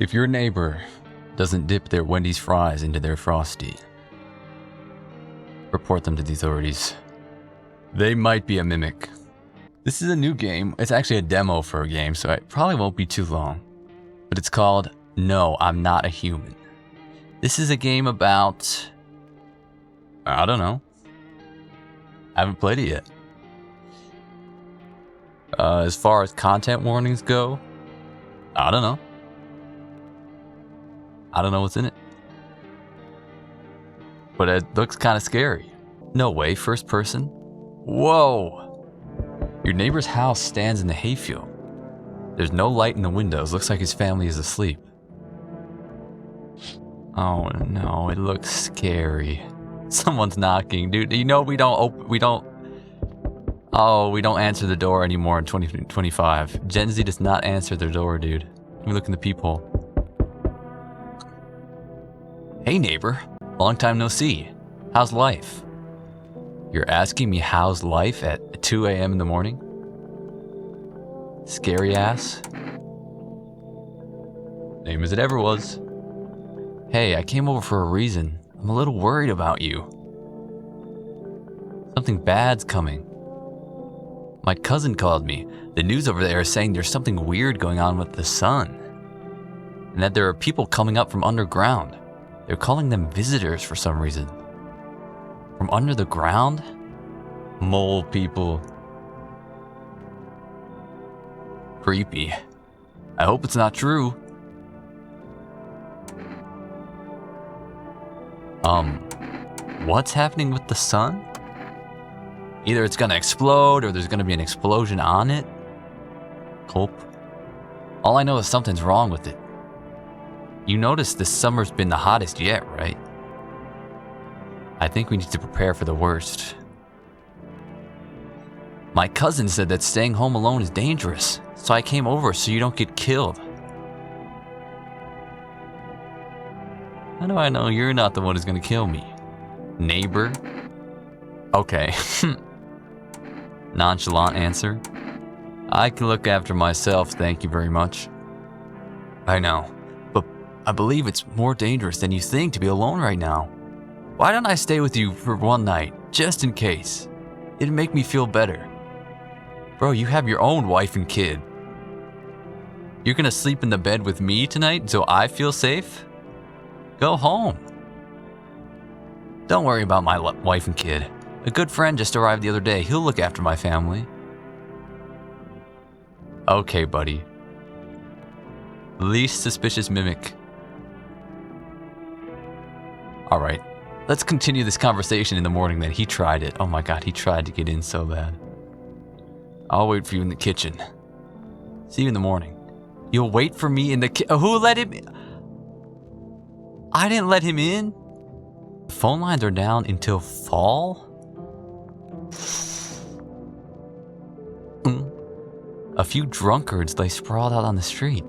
If your neighbor doesn't dip their Wendy's fries into their Frosty, report them to the authorities. They might be a mimic. This is a new game. It's actually a demo for a game, so it probably won't be too long. But it's called No, I'm Not a Human. This is a game about... I don't know. I haven't played it yet. As far as content warnings go, I don't know. I don't know what's in it. But it looks kind of scary. No way, first person? Whoa! Your neighbor's house stands in the hayfield. There's no light in the windows. Looks like his family is asleep. Oh no, it looks scary. Someone's knocking. Dude, you know we don't answer the door anymore in 2025. Gen Z does not answer their door, dude. Let me look in the peephole. Hey neighbor, long time no see. How's life? You're asking me how's life at 2 a.m. in the morning? Scary ass. Same as it ever was. Hey, I came over for a reason. I'm a little worried about you. Something bad's coming. My cousin called me. The news over there is saying there's something weird going on with the sun. And that there are people coming up from underground. They're calling them visitors for some reason. From under the ground? Mole people. Creepy. I hope it's not true. What's happening with the sun? Either it's gonna explode or there's gonna be an explosion on it. Hope. All I know is something's wrong with it. You notice this summer's been the hottest yet, right? I think we need to prepare for the worst. My cousin said that staying home alone is dangerous, so I came over so you don't get killed. How do I know you're not the one who's gonna kill me? Neighbor? Okay. Nonchalant answer. I can look after myself, thank you very much. I know, but I believe it's more dangerous than you think to be alone right now. Why don't I stay with you for one night, just in case? It'd make me feel better. Bro, you have your own wife and kid. You're gonna sleep in the bed with me tonight so I feel safe? Go home. Don't worry about my wife and kid. A good friend just arrived the other day. He'll look after my family. Okay, buddy. Least suspicious mimic. Alright. Let's continue this conversation in the morning then. He tried it. Oh my god, he tried to get in so bad. I'll wait for you in the kitchen. See you in the morning. You'll wait for me in the Who let him in? I didn't let him in? The phone lines are down until fall? A few drunkards lay sprawled out on the street.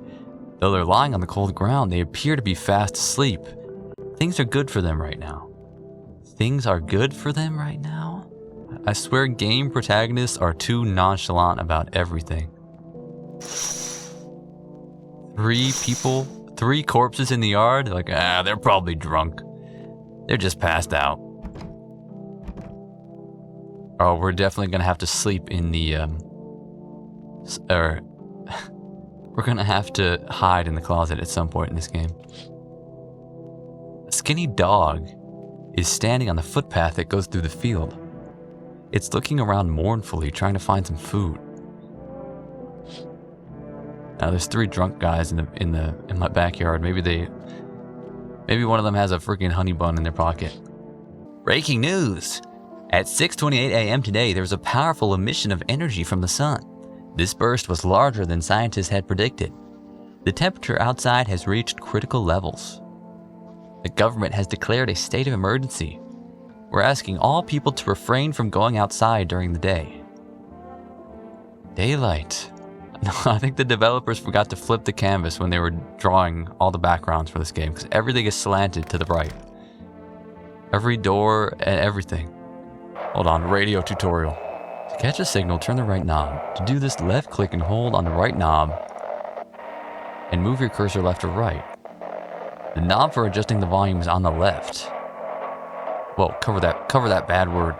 Though they're lying on the cold ground, they appear to be fast asleep. Things are good for them right now. Things are good for them right now? I swear game protagonists are too nonchalant about everything. 3 people, 3 corpses in the yard? Like, they're probably drunk. They're just passed out. Oh, we're definitely gonna have to sleep in the, we're gonna have to hide in the closet at some point in this game. A skinny dog is standing on the footpath that goes through the field. It's looking around mournfully, trying to find some food. Now there's 3 drunk guys in my backyard. Maybe one of them has a freaking honey bun in their pocket. Breaking news! At 6:28 a.m. today, there was a powerful emission of energy from the sun. This burst was larger than scientists had predicted. The temperature outside has reached critical levels. The government has declared a state of emergency. We're asking all people to refrain from going outside during the day. Daylight. No, I think the developers forgot to flip the canvas when they were drawing all the backgrounds for this game, because everything is slanted to the right. Every door and everything. Hold on, radio tutorial. To catch a signal, turn the right knob. To do this, left click and hold on the right knob and move your cursor left or right. The knob for adjusting the volume is on the left. Whoa, cover that bad word.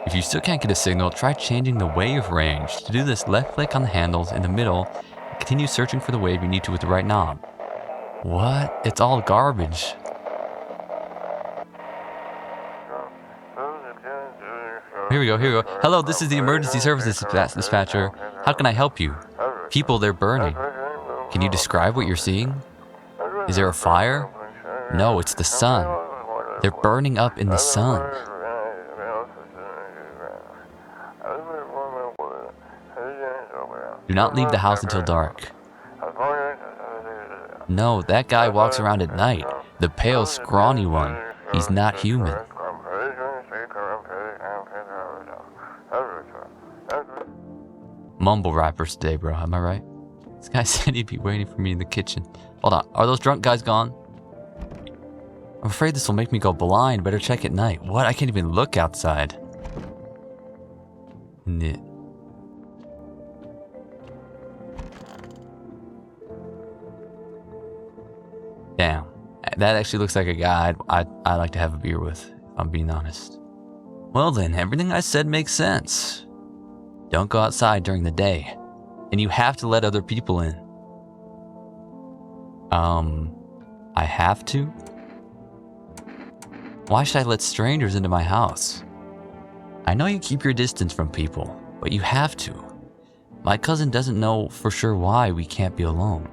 If you still can't get a signal, try changing the wave range. To do this, left click on the handles in the middle and continue searching for the wave you need to with the right knob. What? It's all garbage. Here we go. Hello, this is the emergency services dispatcher. How can I help you? People, they're burning. Can you describe what you're seeing? Is there a fire? No, it's the sun. They're burning up in the sun. Do not leave the house until dark. No, that guy walks around at night. The pale, scrawny one. He's not human. Mumble rappers today, bro. Am I right? This guy said he'd be waiting for me in the kitchen. Hold on. Are those drunk guys gone? I'm afraid this will make me go blind. Better check at night. What? I can't even look outside. Damn. That actually looks like a guy I'd like to have a beer with, if I'm being honest. Well then, everything I said makes sense. Don't go outside during the day. And you have to let other people in. I have to? Why should I let strangers into my house? I know you keep your distance from people, but you have to. My cousin doesn't know for sure why we can't be alone.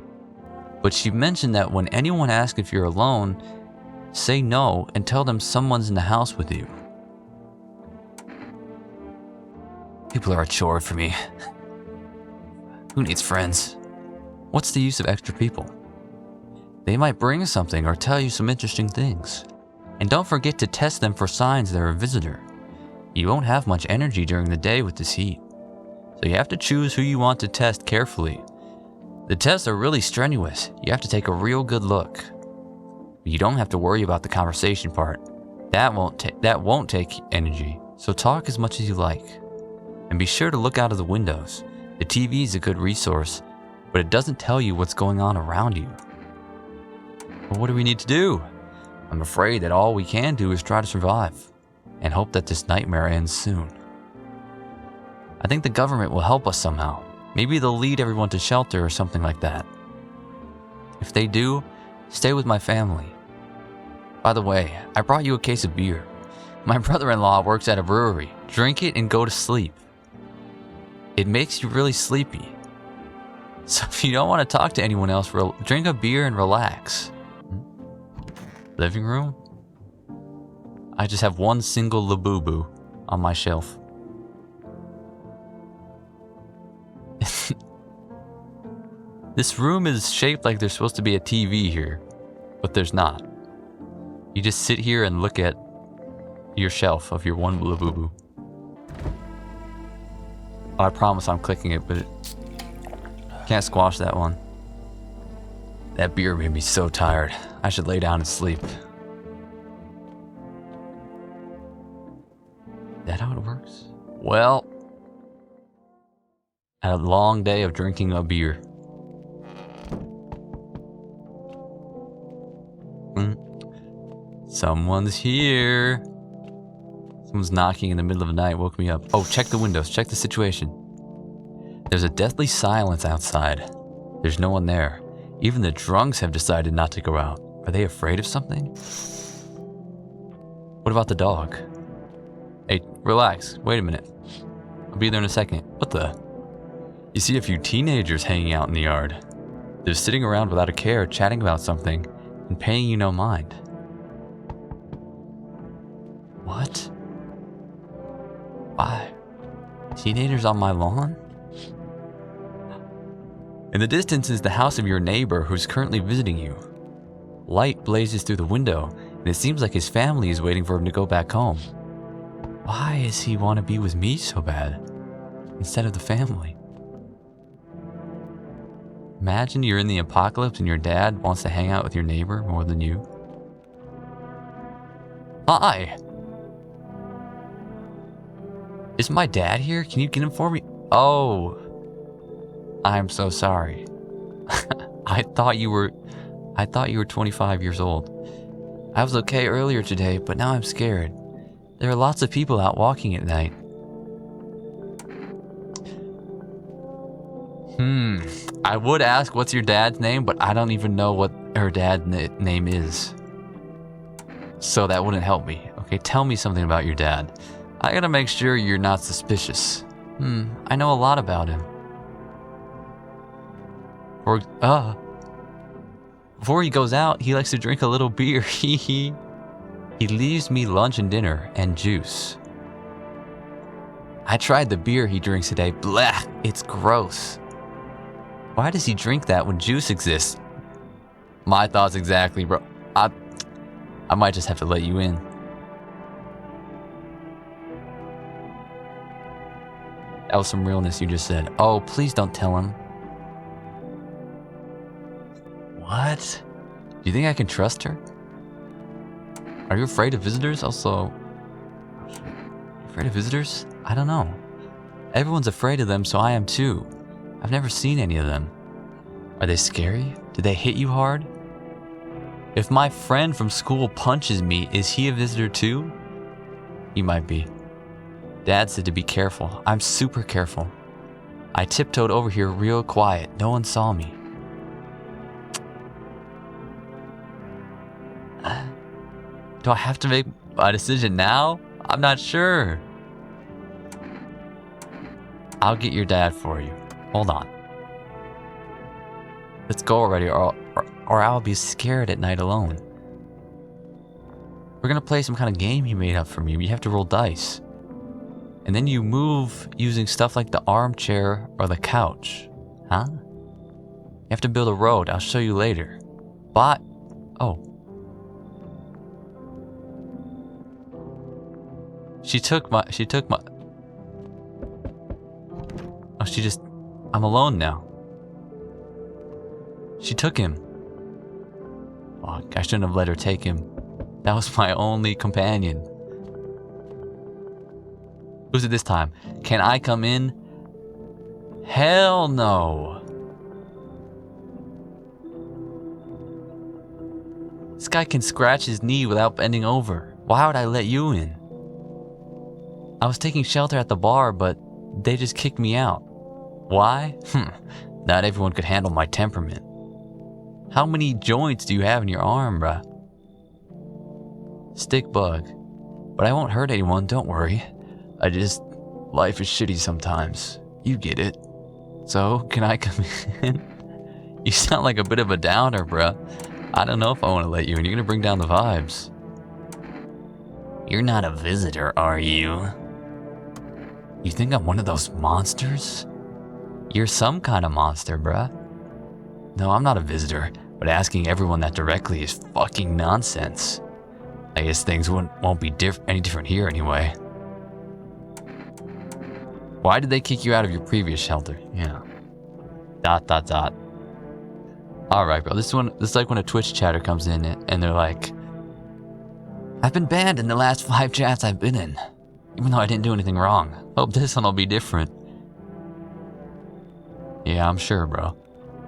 But she mentioned that when anyone asks if you're alone, say no and tell them someone's in the house with you. People are a chore for me. Who needs friends? What's the use of extra people? They might bring something or tell you some interesting things. And don't forget to test them for signs they're a visitor. You won't have much energy during the day with this heat. So you have to choose who you want to test carefully. The tests are really strenuous. You have to take a real good look. But you don't have to worry about the conversation part. That won't take energy. So talk as much as you like. And be sure to look out of the windows. The TV is a good resource, but it doesn't tell you what's going on around you. Well, what do we need to do? I'm afraid that all we can do is try to survive and hope that this nightmare ends soon. I think the government will help us somehow. Maybe they'll lead everyone to shelter or something like that. If they do, stay with my family. By the way, I brought you a case of beer. My brother-in-law works at a brewery. Drink it and go to sleep. It makes you really sleepy. So if you don't want to talk to anyone else, drink a beer and relax. Living room? I just have one single Labubu on my shelf. This room is shaped like there's supposed to be a TV here, but there's not. You just sit here and look at your shelf of your one Labubu. I promise I'm clicking it, but it can't squash that one. That beer made me so tired. I should lay down and sleep. Is that how it works? Well, I had a long day of drinking a beer. Someone's here. Someone's knocking in the middle of the night, woke me up. Oh, check the windows, check the situation. There's a deathly silence outside. There's no one there. Even the drunks have decided not to go out. Are they afraid of something? What about the dog? Hey, relax. Wait a minute. I'll be there in a second. What the? You see a few teenagers hanging out in the yard. They're sitting around without a care, chatting about something, and paying you no mind. What? Why? Teenagers on my lawn? In the distance is the house of your neighbor who's currently visiting you. Light blazes through the window, and it seems like his family is waiting for him to go back home. Why does he want to be with me so bad, instead of the family? Imagine you're in the apocalypse and your dad wants to hang out with your neighbor more than you. Hi! Is my dad here? Can you get him for me? Oh, I'm so sorry. I thought you were 25 years old. I was okay earlier today, but now I'm scared. There are lots of people out walking at night. I would ask what's your dad's name, but I don't even know what her dad's name is. So that wouldn't help me. Okay, tell me something about your dad. I gotta make sure you're not suspicious. I know a lot about him. Before he goes out, he likes to drink a little beer. He leaves me lunch and dinner and juice. I tried the beer he drinks today. Blech, it's gross. Why does he drink that when juice exists? My thoughts exactly, bro. I might just have to let you in. That was some realness you just said. Oh, please don't tell him. What? Do you think I can trust her? Are you afraid of visitors? Also, afraid of visitors? I don't know. Everyone's afraid of them, so I am too. I've never seen any of them. Are they scary? Do they hit you hard? If my friend from school punches me, is he a visitor too? He might be. Dad said to be careful. I'm super careful. I tiptoed over here real quiet. No one saw me. Do I have to make a decision now? I'm not sure. I'll get your dad for you. Hold on. Let's go already, or I'll be scared at night alone. We're gonna play some kind of game he made up for me. You have to roll dice. And then you move using stuff like the armchair or the couch. Huh? You have to build a road. I'll show you later. But... Oh. She took my... Oh, I'm alone now. She took him. Fuck, I shouldn't have let her take him. That was my only companion. Who's it this time? Can I come in? Hell no. This guy can scratch his knee without bending over. Why would I let you in? I was taking shelter at the bar, but they just kicked me out. Why? Not everyone could handle my temperament. How many joints do you have in your arm, bruh? Stick bug. But I won't hurt anyone, don't worry. Life is shitty sometimes. You get it. So, can I come in? You sound like a bit of a downer, bruh. I don't know if I want to let you in. You're gonna bring down the vibes. You're not a visitor, are you? You think I'm one of those monsters? You're some kind of monster, bruh. No, I'm not a visitor, but asking everyone that directly is fucking nonsense. I guess things won't be any different here anyway. Why did they kick you out of your previous shelter? Yeah. ... Alright, bro. This is like when a Twitch chatter comes in and they're like, I've been banned in the last 5 chats I've been in, even though I didn't do anything wrong. Hope this one will be different. Yeah, I'm sure, bro.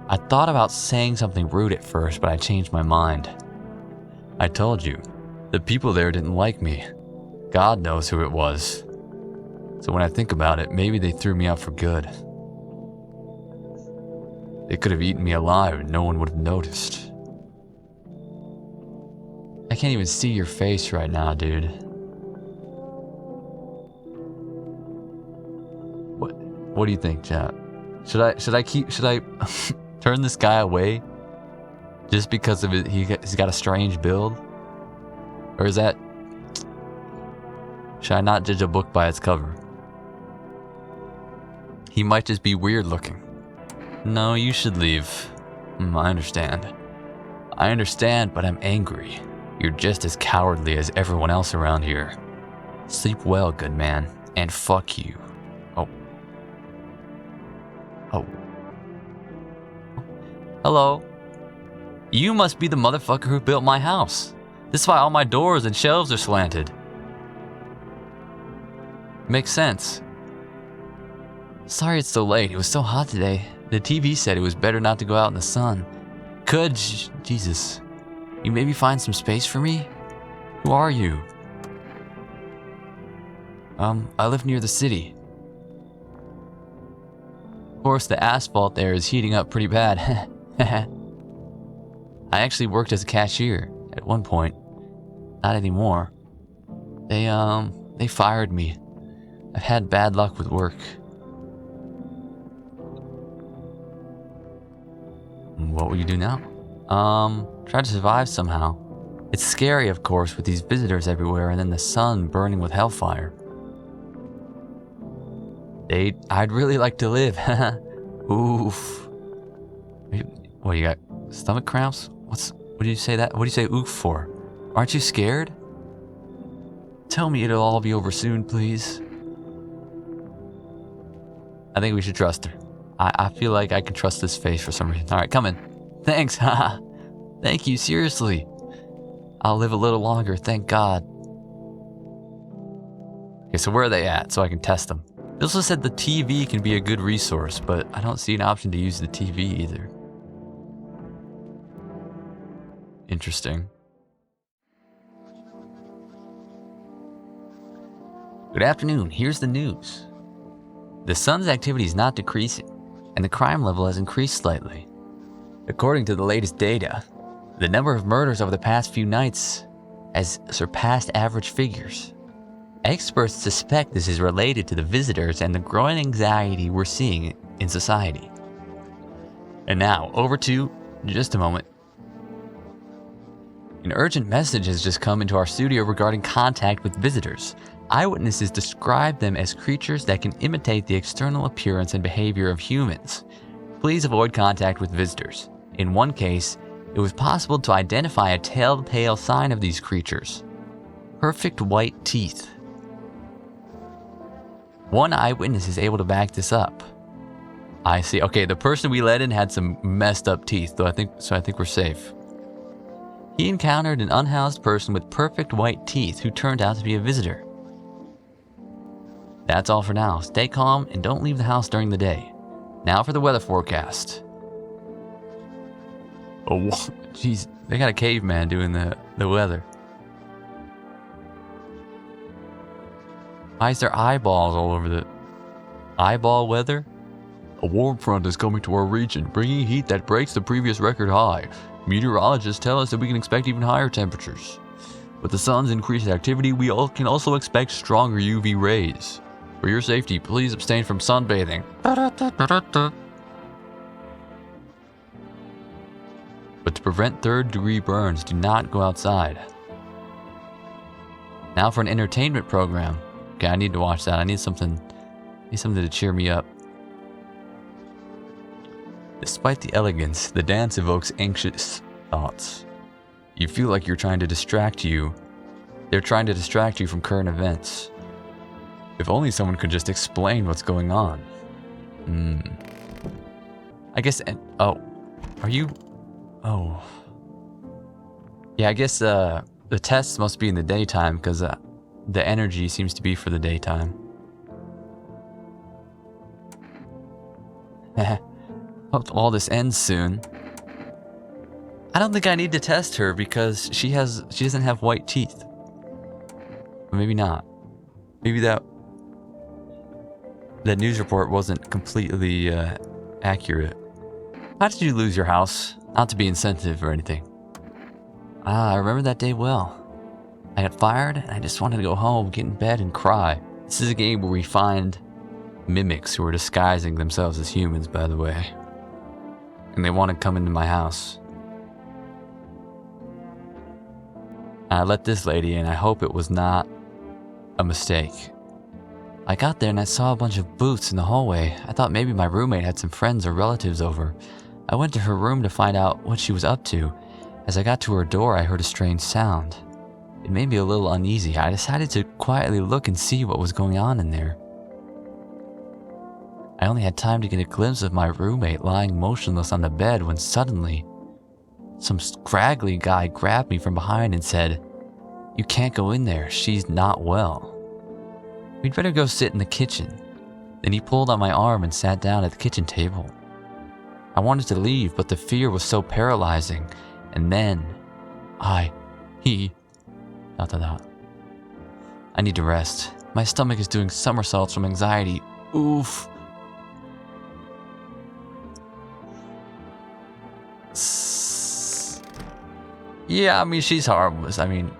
I thought about saying something rude at first, but I changed my mind. I told you, the people there didn't like me. God knows who it was. So when I think about it, maybe they threw me out for good. They could have eaten me alive and no one would have noticed. I can't even see your face right now, dude. What do you think, chat? Should I turn this guy away just because of it? He's got a strange build, or is that? Should I not judge a book by its cover? He might just be weird looking. No, you should leave. I understand. I understand, but I'm angry. You're just as cowardly as everyone else around here. Sleep well, good man, and fuck you. Oh. Hello. You must be the motherfucker who built my house. This is why all my doors and shelves are slanted. Makes sense. Sorry it's so late. It was so hot today. The TV said it was better not to go out in the sun. could, Jesus, you maybe find some space for me? Who are you? I live near the city. Of course, the asphalt there is heating up pretty bad. I actually worked as a cashier at one point. Not anymore. They fired me. I've had bad luck with work. What will you do now? Try to survive somehow. It's scary, of course, with these visitors everywhere and then the sun burning with hellfire. I'd really like to live. Oof. What, you got stomach cramps? What do you say that? What do you say oof for? Aren't you scared? Tell me it'll all be over soon, please. I think we should trust her. I feel like I can trust this face for some reason. Alright, come in. Thanks, haha. Thank you, seriously. I'll live a little longer, thank God. Okay, so where are they at so I can test them? They also said the TV can be a good resource, but I don't see an option to use the TV either. Interesting. Good afternoon, here's the news. The sun's activity is not decreasing, and the crime level has increased slightly. According to the latest data, the number of murders over the past few nights has surpassed average figures. Experts suspect this is related to the visitors and the growing anxiety we're seeing in society. And now, over to just a moment. An urgent message has just come into our studio regarding contact with visitors. Eyewitnesses describe them as creatures that can imitate the external appearance and behavior of humans. Please avoid contact with visitors. In one case, it was possible to identify a telltale sign of these creatures: perfect white teeth. One eyewitness is able to back this up. I see. Okay, the person we let in had some messed up teeth, though I think we're safe. He encountered an unhoused person with perfect white teeth who turned out to be a visitor. That's all for now. Stay calm and don't leave the house during the day. Now for the weather forecast. Oh, jeez, they got a caveman doing the weather. Why is there eyeballs all over the eyeball weather? A warm front is coming to our region, bringing heat that breaks the previous record high. Meteorologists tell us that we can expect even higher temperatures. With the sun's increased activity, we can also expect stronger UV rays. For your safety, please abstain from sunbathing. But to prevent third-degree burns, do not go outside. Now for an entertainment program. Okay, I need to watch that. I need something to cheer me up. Despite the elegance, the dance evokes anxious thoughts. You feel like they're trying to distract you from current events. If only someone could just explain what's going on. I guess, oh, are you, oh. Yeah, I guess the tests must be in the daytime because the energy seems to be for the daytime. Hope all this ends soon. I don't think I need to test her because she doesn't have white teeth. Or maybe not. Maybe that news report wasn't completely accurate. How did you lose your house? Not to be insensitive or anything. I remember that day well. I got fired and I just wanted to go home, get in bed and cry. This is a game where we find mimics who are disguising themselves as humans, by the way. And they want to come into my house. I let this lady in. I hope it was not a mistake. I got there and I saw a bunch of booths in the hallway. I thought maybe my roommate had some friends or relatives over. I went to her room to find out what she was up to. As I got to her door, I heard a strange sound. It made me a little uneasy. I decided to quietly look and see what was going on in there. I only had time to get a glimpse of my roommate lying motionless on the bed when suddenly, some scraggly guy grabbed me from behind and said, "You can't go in there, she's not well. We'd better go sit in the kitchen." Then he pulled on my arm and sat down at the kitchen table. I wanted to leave, but the fear was so paralyzing. And then, I need to rest. My stomach is doing somersaults from anxiety. Oof. Yeah, I mean, she's harmless. I mean,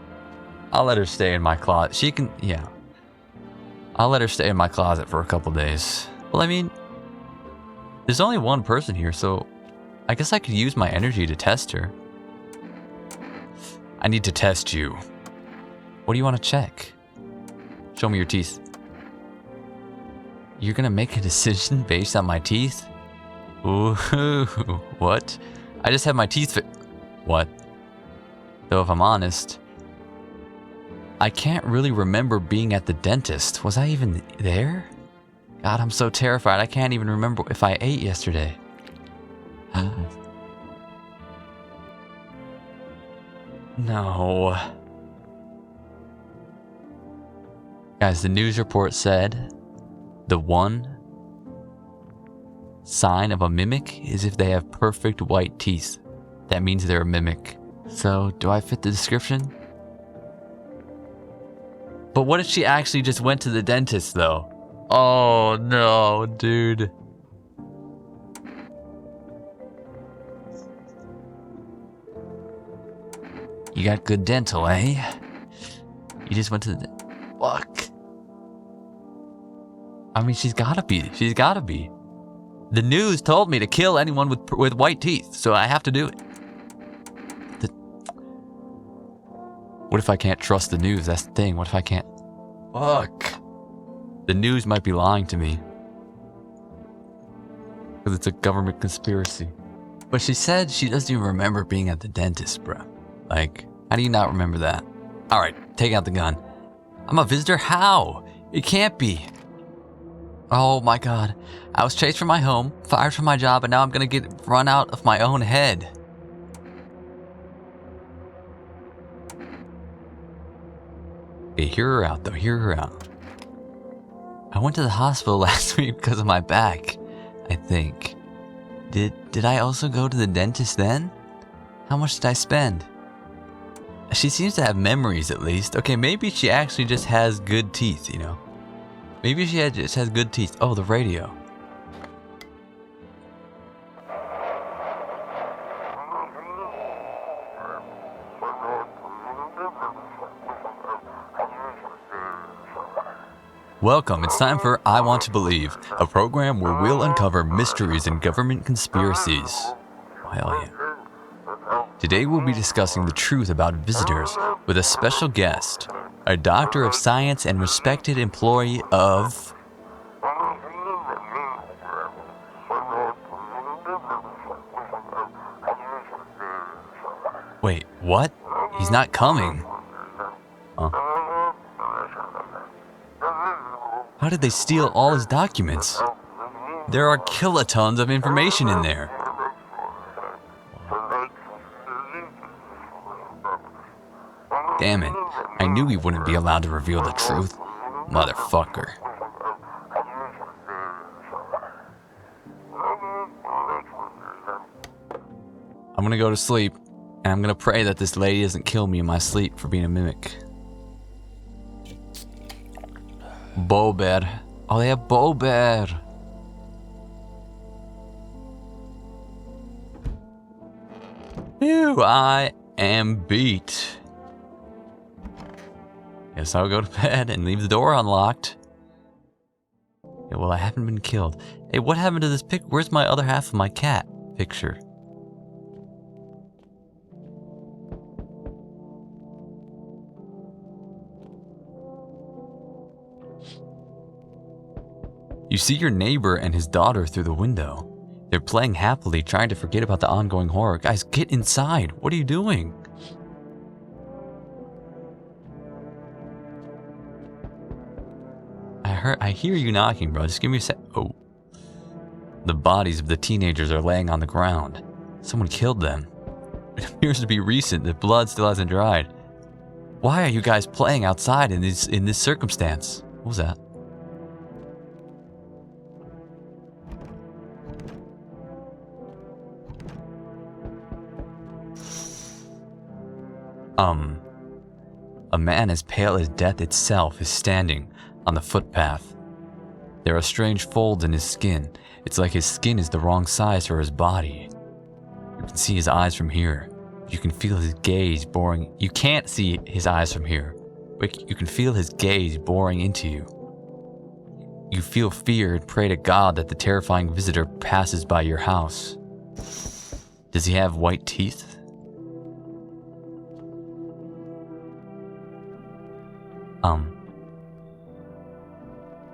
I'll let her stay in my closet. She can, yeah. I'll let her stay in my closet for a couple days. Well, I mean, there's only one person here, so I guess I could use my energy to test her. I need to test you. What do you want to check? Show me your teeth. You're gonna make a decision based on my teeth? Ooh, what? I just have my teeth what? Though if I'm honest, I can't really remember being at the dentist. Was I even there? God, I'm so terrified. I can't even remember if I ate yesterday. No. Guys, the news report said the one sign of a mimic is if they have perfect white teeth. That means they're a mimic. So, do I fit the description? But what if she actually just went to the dentist, though? Oh, no, dude. You got good dental, eh? You just went to the... Fuck. I mean, she's gotta be. She's gotta be. The news told me to kill anyone with white teeth, so I have to do it. What if I can't trust the news? That's the thing. What if I can't... Fuck. The news might be lying to me. Because it's a government conspiracy. But she said she doesn't even remember being at the dentist, bro. Like, how do you not remember that? Alright, take out the gun. I'm a visitor? How? It can't be. Oh my god. I was chased from my home, fired from my job, and now I'm gonna get run out of my own head. Okay, hear her out though, hear her out. I went to the hospital last week because of my back, I think. Did I also go to the dentist then? How much did I spend? She seems to have memories at least. Okay, maybe she actually just has good teeth, you know? Maybe she just has good teeth. Oh, the radio. Welcome, it's time for I Want to Believe, a program where we'll uncover mysteries and government conspiracies. Oh, hell yeah. Today we'll be discussing the truth about visitors with a special guest, a doctor of science and respected employee of... Wait, what? He's not coming. Huh? How did they steal all his documents? There are kilotons of information in there. Damn it. I knew he wouldn't be allowed to reveal the truth. Motherfucker. I'm gonna go to sleep, and I'm gonna pray that this lady doesn't kill me in my sleep for being a mimic. Bow bear. Oh, they have bow bear. Ew, I am beat. Guess I'll go to bed and leave the door unlocked. Yeah, well, I haven't been killed. Hey, what happened to this pic? Where's my other half of my cat picture? You see your neighbor and his daughter through the window. They're playing happily, trying to forget about the ongoing horror. Guys, get inside. What are you doing? I hear you knocking, bro. Just give me a sec. Oh. The bodies of the teenagers are laying on the ground. Someone killed them. It appears to be recent. The blood still hasn't dried. Why are you guys playing outside in this circumstance? What was that? A man as pale as death itself is standing on the footpath. There are strange folds in his skin. It's like his skin is the wrong size for his body. You can see his eyes from here. You can feel his gaze boring. You can't see his eyes from here, but you can feel his gaze boring into you. You feel fear and pray to God that the terrifying visitor passes by your house. Does he have white teeth?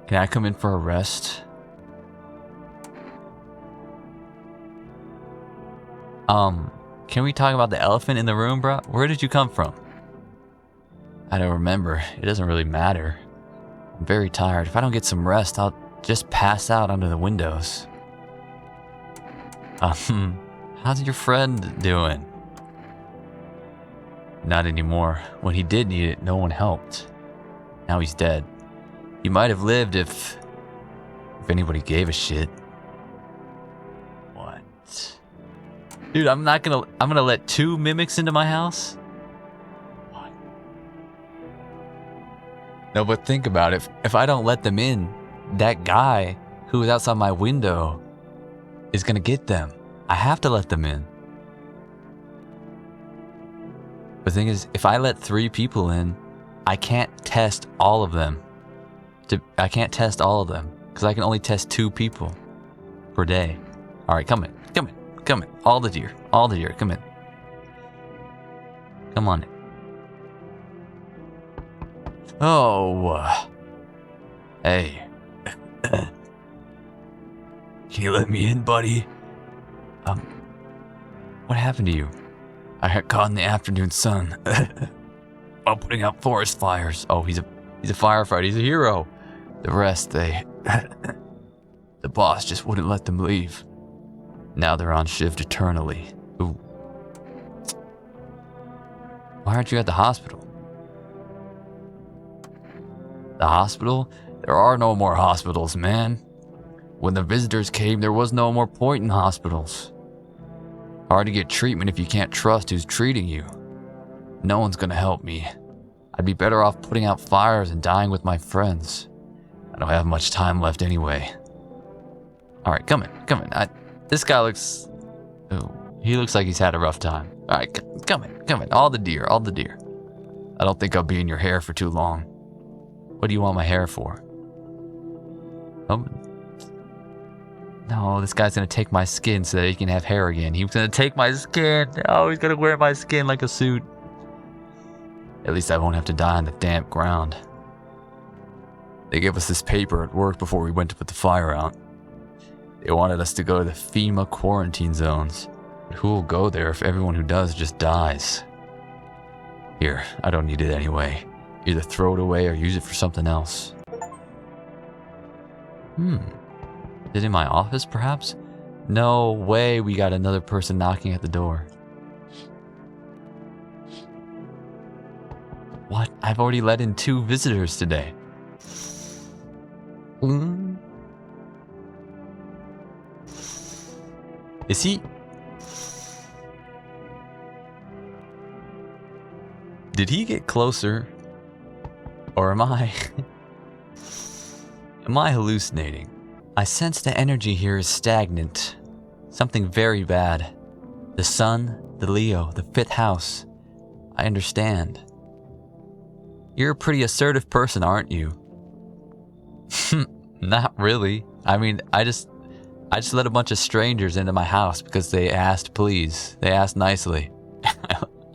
Can I come in for a rest? Can we talk about the elephant in the room, bro? Where did you come from? I don't remember. It doesn't really matter. I'm very tired. If I don't get some rest, I'll just pass out under the windows. How's your friend doing? Not anymore. When he did need it, no one helped. Now he's dead. He might have lived if anybody gave a shit. What? Dude, I'm gonna let 2 mimics into my house? What? No, but think about it. If I don't let them in, that guy who was outside my window is gonna get them. I have to let them in. The thing is, if I let 3 people in, I can't test all of them. I can't test all of them because I can only test 2 people per day. All right, come in. All the deer, come in. Come on in. Oh, hey. Can you let me in, buddy? What happened to you? I got caught in the afternoon sun while putting out forest fires. Oh, he's a firefighter. He's a hero. The rest, the boss just wouldn't let them leave. Now they're on shift eternally. Ooh. Why aren't you at the hospital? The hospital? There are no more hospitals, man. When the visitors came, there was no more point in hospitals. Hard to get treatment if you can't trust who's treating you. No one's gonna help me. I'd be better off putting out fires and dying with my friends. I don't have much time left anyway. All right, come in. This guy looks... Oh, he looks like he's had a rough time. All right, come in. All the deer. I don't think I'll be in your hair for too long. What do you want my hair for? No, this guy's gonna take my skin so that he can have hair again. He was gonna take my skin. Oh, he's gonna wear my skin like a suit. At least I won't have to die on the damp ground. They gave us this paper at work before we went to put the fire out. They wanted us to go to the FEMA quarantine zones. But who will go there if everyone who does just dies? Here, I don't need it anyway. Either throw it away or use it for something else. Is it in my office, perhaps? No way we got another person knocking at the door. What? I've already let in 2 visitors today. Is he? Did he get closer? Or am I? Am I hallucinating? I sense the energy here is stagnant. Something very bad. The sun, the Leo, the 5th house. I understand. You're a pretty assertive person, aren't you? Not really. I mean, I just let a bunch of strangers into my house because they asked please. They asked nicely.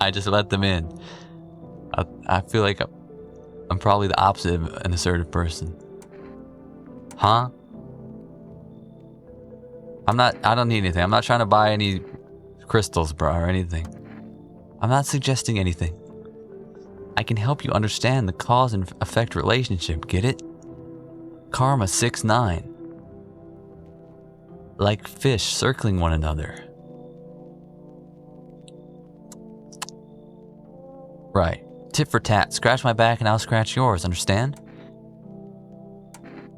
I just let them in. I feel like I'm probably the opposite of an assertive person. Huh? I don't need anything. I'm not trying to buy any crystals, bro, or anything. I'm not suggesting anything. I can help you understand the cause and effect relationship, get it? Karma 6-9. Like fish circling one another. Right. Tit for tat. Scratch my back and I'll scratch yours, understand?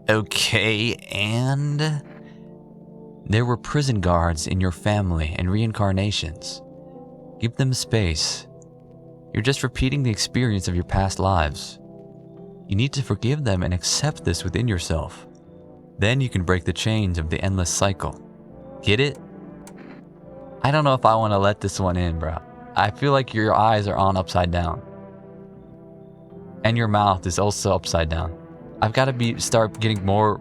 Okay, and... There were prison guards in your family and reincarnations. Give them space. You're just repeating the experience of your past lives. You need to forgive them and accept this within yourself. Then you can break the chains of the endless cycle. Get it? I don't know if I want to let this one in, bro. I feel like your eyes are on upside down. And your mouth is also upside down. I've got to start getting more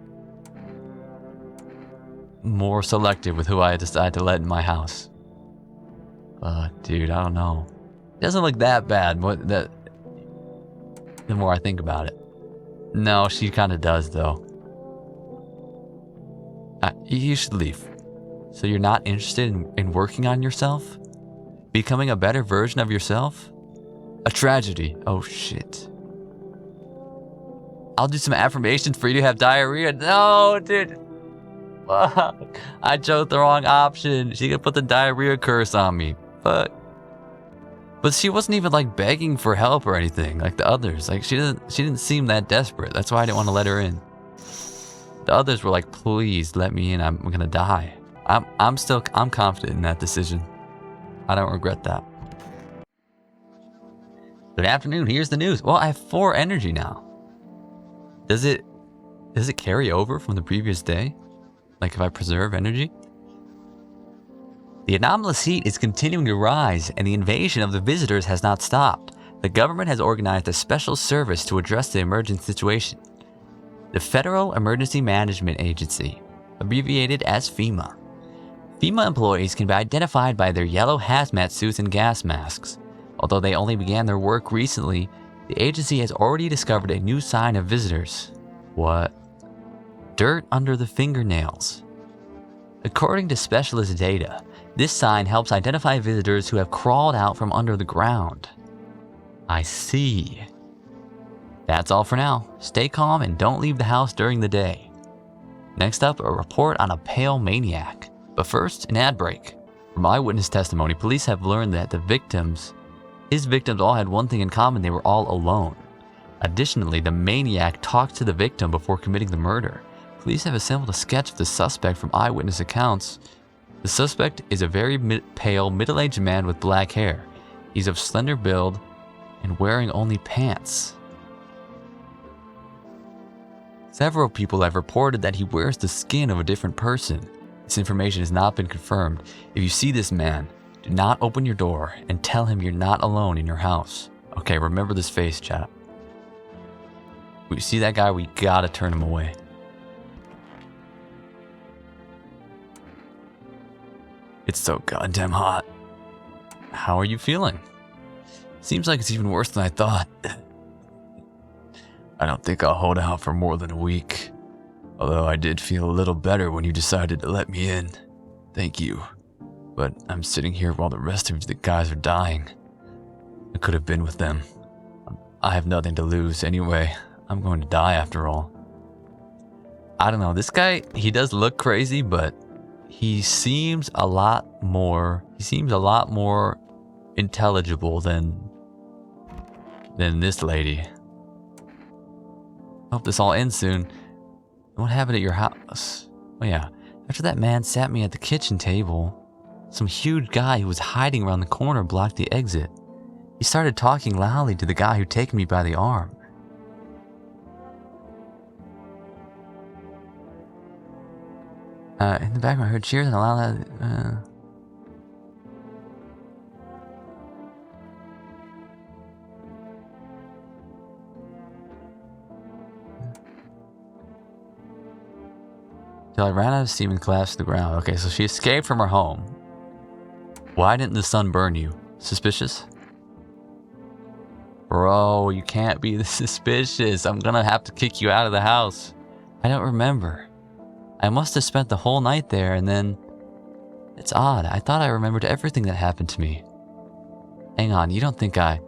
selective with who I decide to let in my house. Dude, I don't know. It doesn't look that bad, but the more I think about it. No, she kind of does, though. You should leave. So you're not interested in working on yourself? Becoming a better version of yourself? A tragedy. Oh, shit. I'll do some affirmations for you to have diarrhea. No, dude. Fuck. I chose the wrong option. She could put the diarrhea curse on me. Fuck. But she wasn't even like begging for help or anything like the others. Like she didn't seem that desperate. That's why I didn't want to let her in. The others were like, please let me in. I'm gonna die. I'm confident in that decision. I don't regret that. Good afternoon. Here's the news. Well, I have 4 energy now. Does it carry over from the previous day? Like if I preserve energy? The anomalous heat is continuing to rise, and the invasion of the visitors has not stopped. The government has organized a special service to address the emergent situation. The Federal Emergency Management Agency, abbreviated as FEMA. FEMA employees can be identified by their yellow hazmat suits and gas masks. Although they only began their work recently, the agency has already discovered a new sign of visitors. What? Dirt under the fingernails. According to specialist data, this sign helps identify visitors who have crawled out from under the ground. I see. That's all for now. Stay calm and don't leave the house during the day. Next up, a report on a pale maniac. But first, an ad break. From eyewitness testimony, police have learned that his victims all had one thing in common: they were all alone. Additionally, the maniac talked to the victim before committing the murder. Police have assembled a sketch of the suspect from eyewitness accounts. The suspect is a very pale, middle-aged man with black hair. He's of slender build and wearing only pants. Several people have reported that he wears the skin of a different person. This information has not been confirmed. If you see this man, do not open your door and tell him you're not alone in your house. Okay, remember this face, chat. When you see that guy, we gotta turn him away. It's so goddamn hot. How are you feeling? Seems like it's even worse than I thought. I don't think I'll hold out for more than a week. Although I did feel a little better when you decided to let me in. Thank you. But I'm sitting here while the rest of the guys are dying. I could have been with them. I have nothing to lose anyway. I'm going to die after all. I don't know. This guy, he does look crazy, but he seems a lot more intelligible than this lady. Hope this all ends soon. What happened at your house? Oh yeah, after that man sat me at the kitchen table, some huge guy who was hiding around the corner blocked the exit. He started talking loudly to the guy who'd taken me by the arm. In the background I heard cheers and a loud till I ran out of steam and collapsed to the ground. Okay, so she escaped from her home. Why didn't the sun burn you? Suspicious? Bro, you can't be this suspicious. I'm gonna have to kick you out of the house. I don't remember. I must have spent the whole night there and then... It's odd. I thought I remembered everything that happened to me. Hang on, you don't think I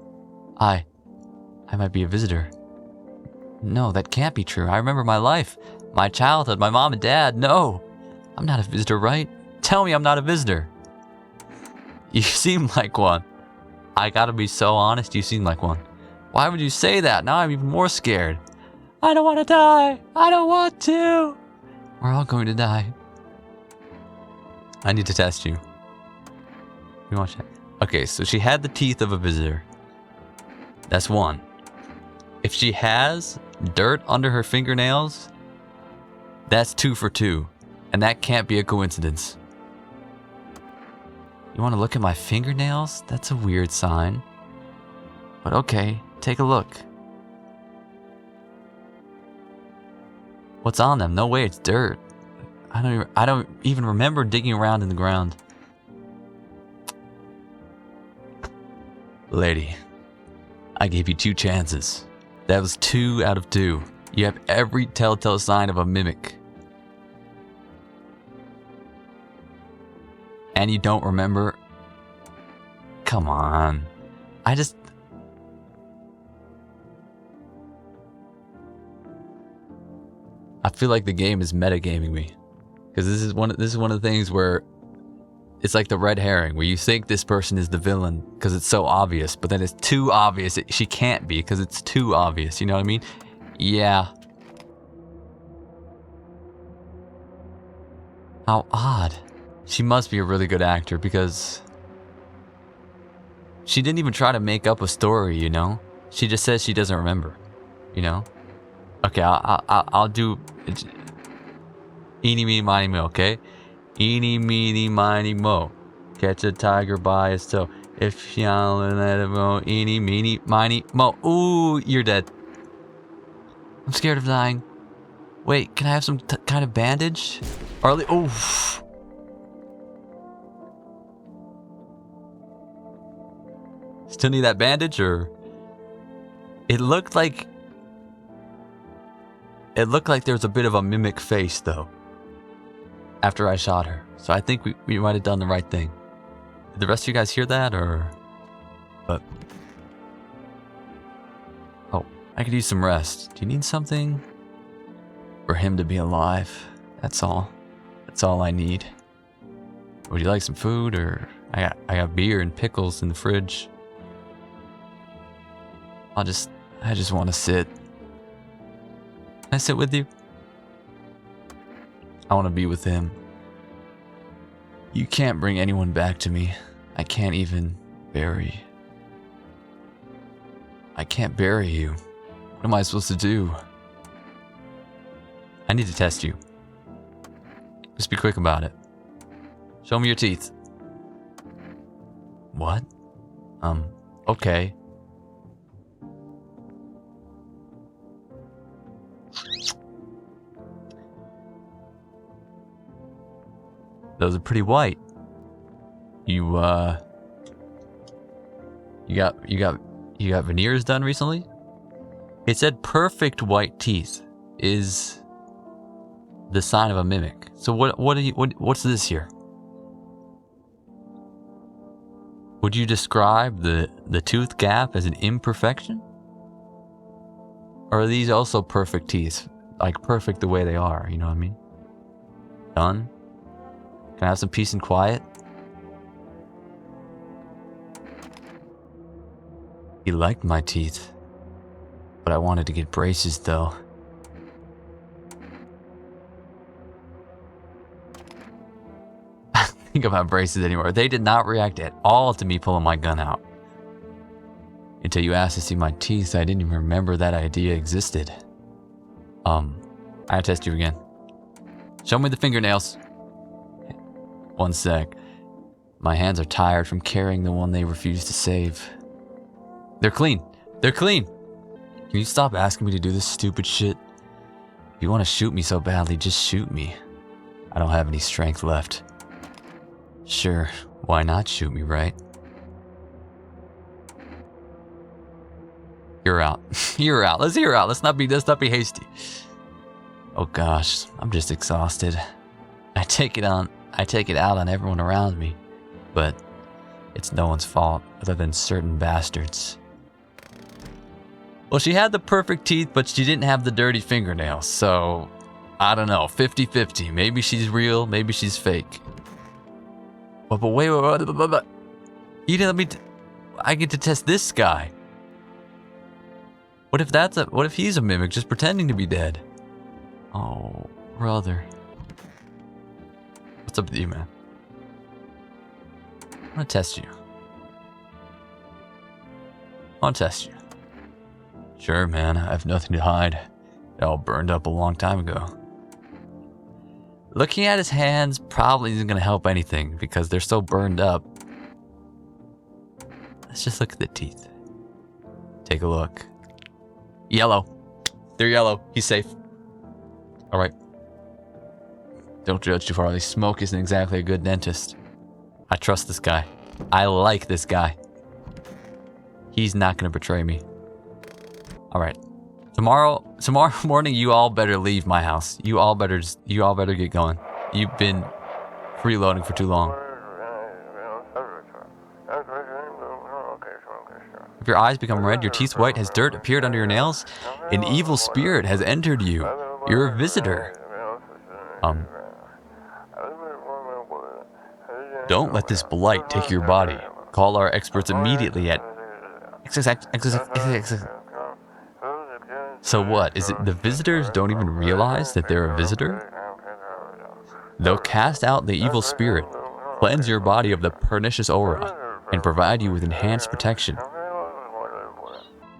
might be a visitor? No, that can't be true. I remember my life. My childhood, my mom and dad. No, I'm not a visitor, right? Tell me I'm not a visitor. You seem like one. I gotta be so honest, you seem like one. Why would you say that? Now I'm even more scared. I don't want to die. I don't want to. We're all going to die. I need to test you. You want to check? Okay, so she had the teeth of a visitor. That's one. If she has dirt under her fingernails, that's 2 for 2. And that can't be a coincidence. You want to look at my fingernails? That's a weird sign. But okay, take a look. What's on them? No way, it's dirt. I don't even remember digging around in the ground. Lady, I gave you 2 chances. That was 2 out of 2. You have every telltale sign of a mimic. And you don't remember? Come on. I feel like the game is metagaming me. Because this is one of the things where it's like the red herring, where you think this person is the villain because it's so obvious, but then it's too obvious. She can't be because it's too obvious. You know what I mean? Yeah. How odd. She must be a really good actor because she didn't even try to make up a story, you know? She just says she doesn't remember, you know? Okay, I'll do eeny, meeny, miny, mo, okay? Eeny, meeny, miny, mo. Catch a tiger by his toe. If you let it go, eeny, meeny, miny, mo. Ooh, you're dead. I'm scared of dying. Wait, can I have some kind of bandage? Or oof. Still need that bandage, or it looked like there was a bit of a mimic face though after I shot her, so I think we might have done the right thing. Did the rest of you guys hear that, or but oh, I could use some rest. Do you need something? For him to be alive, that's all I need. Would you like some food? Or I got beer and pickles in the fridge. I just want to sit. Can I sit with you? I want to be with him. You can't bring anyone back to me. I can't even bury. I can't bury you. What am I supposed to do? I need to test you. Just be quick about it. Show me your teeth. What? Okay. Those are pretty white. You got veneers done recently? It said perfect white teeth is the sign of a mimic. So what's this here? Would you describe the tooth gap as an imperfection? Or are these also perfect teeth? Like perfect the way they are, you know what I mean? Done? Can I have some peace and quiet? He liked my teeth, but I wanted to get braces though. Think about braces anymore. They did not react at all to me pulling my gun out. Until you asked to see my teeth, I didn't even remember that idea existed. I test you again. Show me the fingernails. One sec. My hands are tired from carrying the one they refuse to save. They're clean. They're clean. Can you stop asking me to do this stupid shit? If you want to shoot me so badly, just shoot me. I don't have any strength left. Sure, why not shoot me, right? You're out. You're out. Let's hear out. Let's not be hasty. Oh gosh, I'm just exhausted. I take it out on everyone around me, but it's no one's fault other than certain bastards. Well, she had the perfect teeth, but she didn't have the dirty fingernails, so I don't know, 50-50. Maybe she's real, maybe she's fake. But wait. You didn't let me. I get to test this guy. What if he's a mimic just pretending to be dead? Oh, brother. What's up with you, man? I want to test you. Sure, man, I have nothing to hide. It all burned up a long time ago. Looking at his hands probably isn't going to help anything because they're so burned up. Let's just look at the teeth. Take a look. Yellow. They're yellow. He's safe. Alright. Don't judge too far. Smoke isn't exactly a good dentist. I trust this guy. I like this guy. He's not going to betray me. Alright. Tomorrow morning, you all better leave my house. You all better get going. You've been freeloading for too long. If your eyes become red, your teeth white, has dirt appeared under your nails, an evil spirit has entered you. You're a visitor. Don't let this blight take your body. Call our experts immediately at... So what? Is it the visitors don't even realize that they're a visitor? They'll cast out the evil spirit, cleanse your body of the pernicious aura, and provide you with enhanced protection.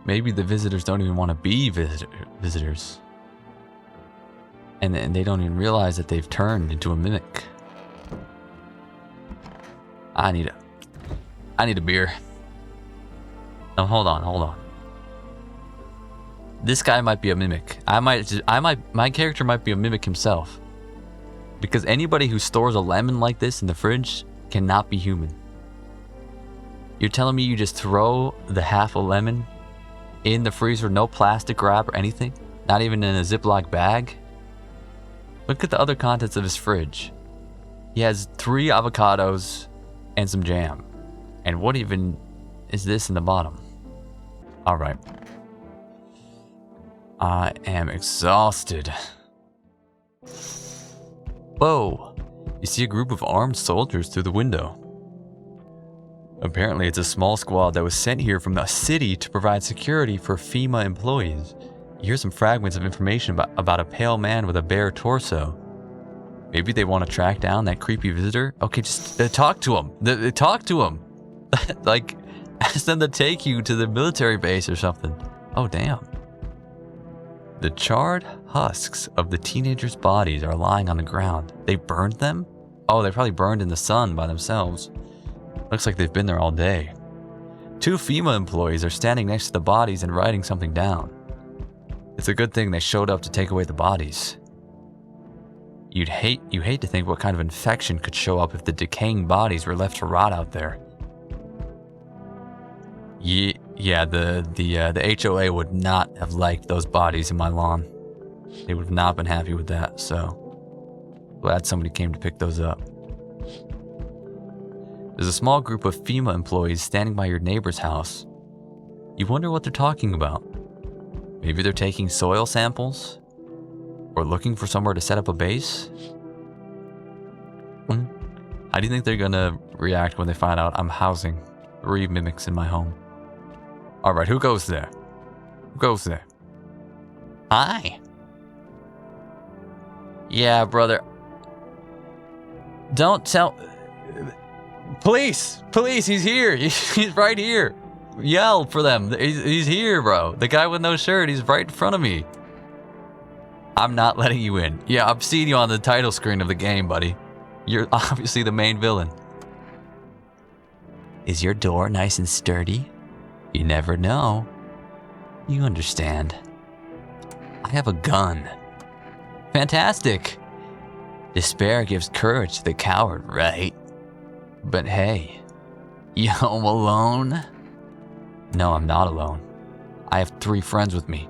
Maybe the visitors don't even want to be visitors. And they don't even realize that they've turned into a mimic. I need a beer. Oh, hold on. This guy might be a mimic. My character might be a mimic himself. Because anybody who stores a lemon like this in the fridge cannot be human. You're telling me you just throw the half a lemon in the freezer, no plastic wrap or anything? Not even in a Ziploc bag? Look at the other contents of his fridge. He has 3 avocados and some jam. And what even is this in the bottom? Alright. I am exhausted. Whoa! You see a group of armed soldiers through the window. Apparently it's a small squad that was sent here from the city to provide security for FEMA employees. You hear some fragments of information about a pale man with a bare torso. Maybe they want to track down that creepy visitor? Okay, just talk to him. Talk to him. Like, ask them to take you to the military base or something. Oh, damn. The charred husks of the teenagers' bodies are lying on the ground. They burned them? Oh, they probably burned in the sun by themselves. Looks like they've been there all day. 2 FEMA employees are standing next to the bodies and writing something down. It's a good thing they showed up to take away the bodies. You hate to think what kind of infection could show up if the decaying bodies were left to rot out there. Yeah, the HOA would not have liked those bodies in my lawn. They would have not been happy with that, so glad somebody came to pick those up. There's a small group of FEMA employees standing by your neighbor's house. You wonder what they're talking about. Maybe they're taking soil samples? Or looking for somewhere to set up a base? How do you think they're gonna react when they find out I'm housing 3 mimics in my home? Alright, who goes there? Who goes there? Hi! Yeah, brother. Don't tell... Police! Police, he's here! He's right here! Yell for them. He's here, bro. The guy with no shirt, he's right in front of me. I'm not letting you in. Yeah, I've seen you on the title screen of the game, buddy. You're obviously the main villain. Is your door nice and sturdy? You never know. You understand. I have a gun. Fantastic. Despair gives courage to the coward, right? But hey, you home alone? No, I'm not alone. I have 3 friends with me.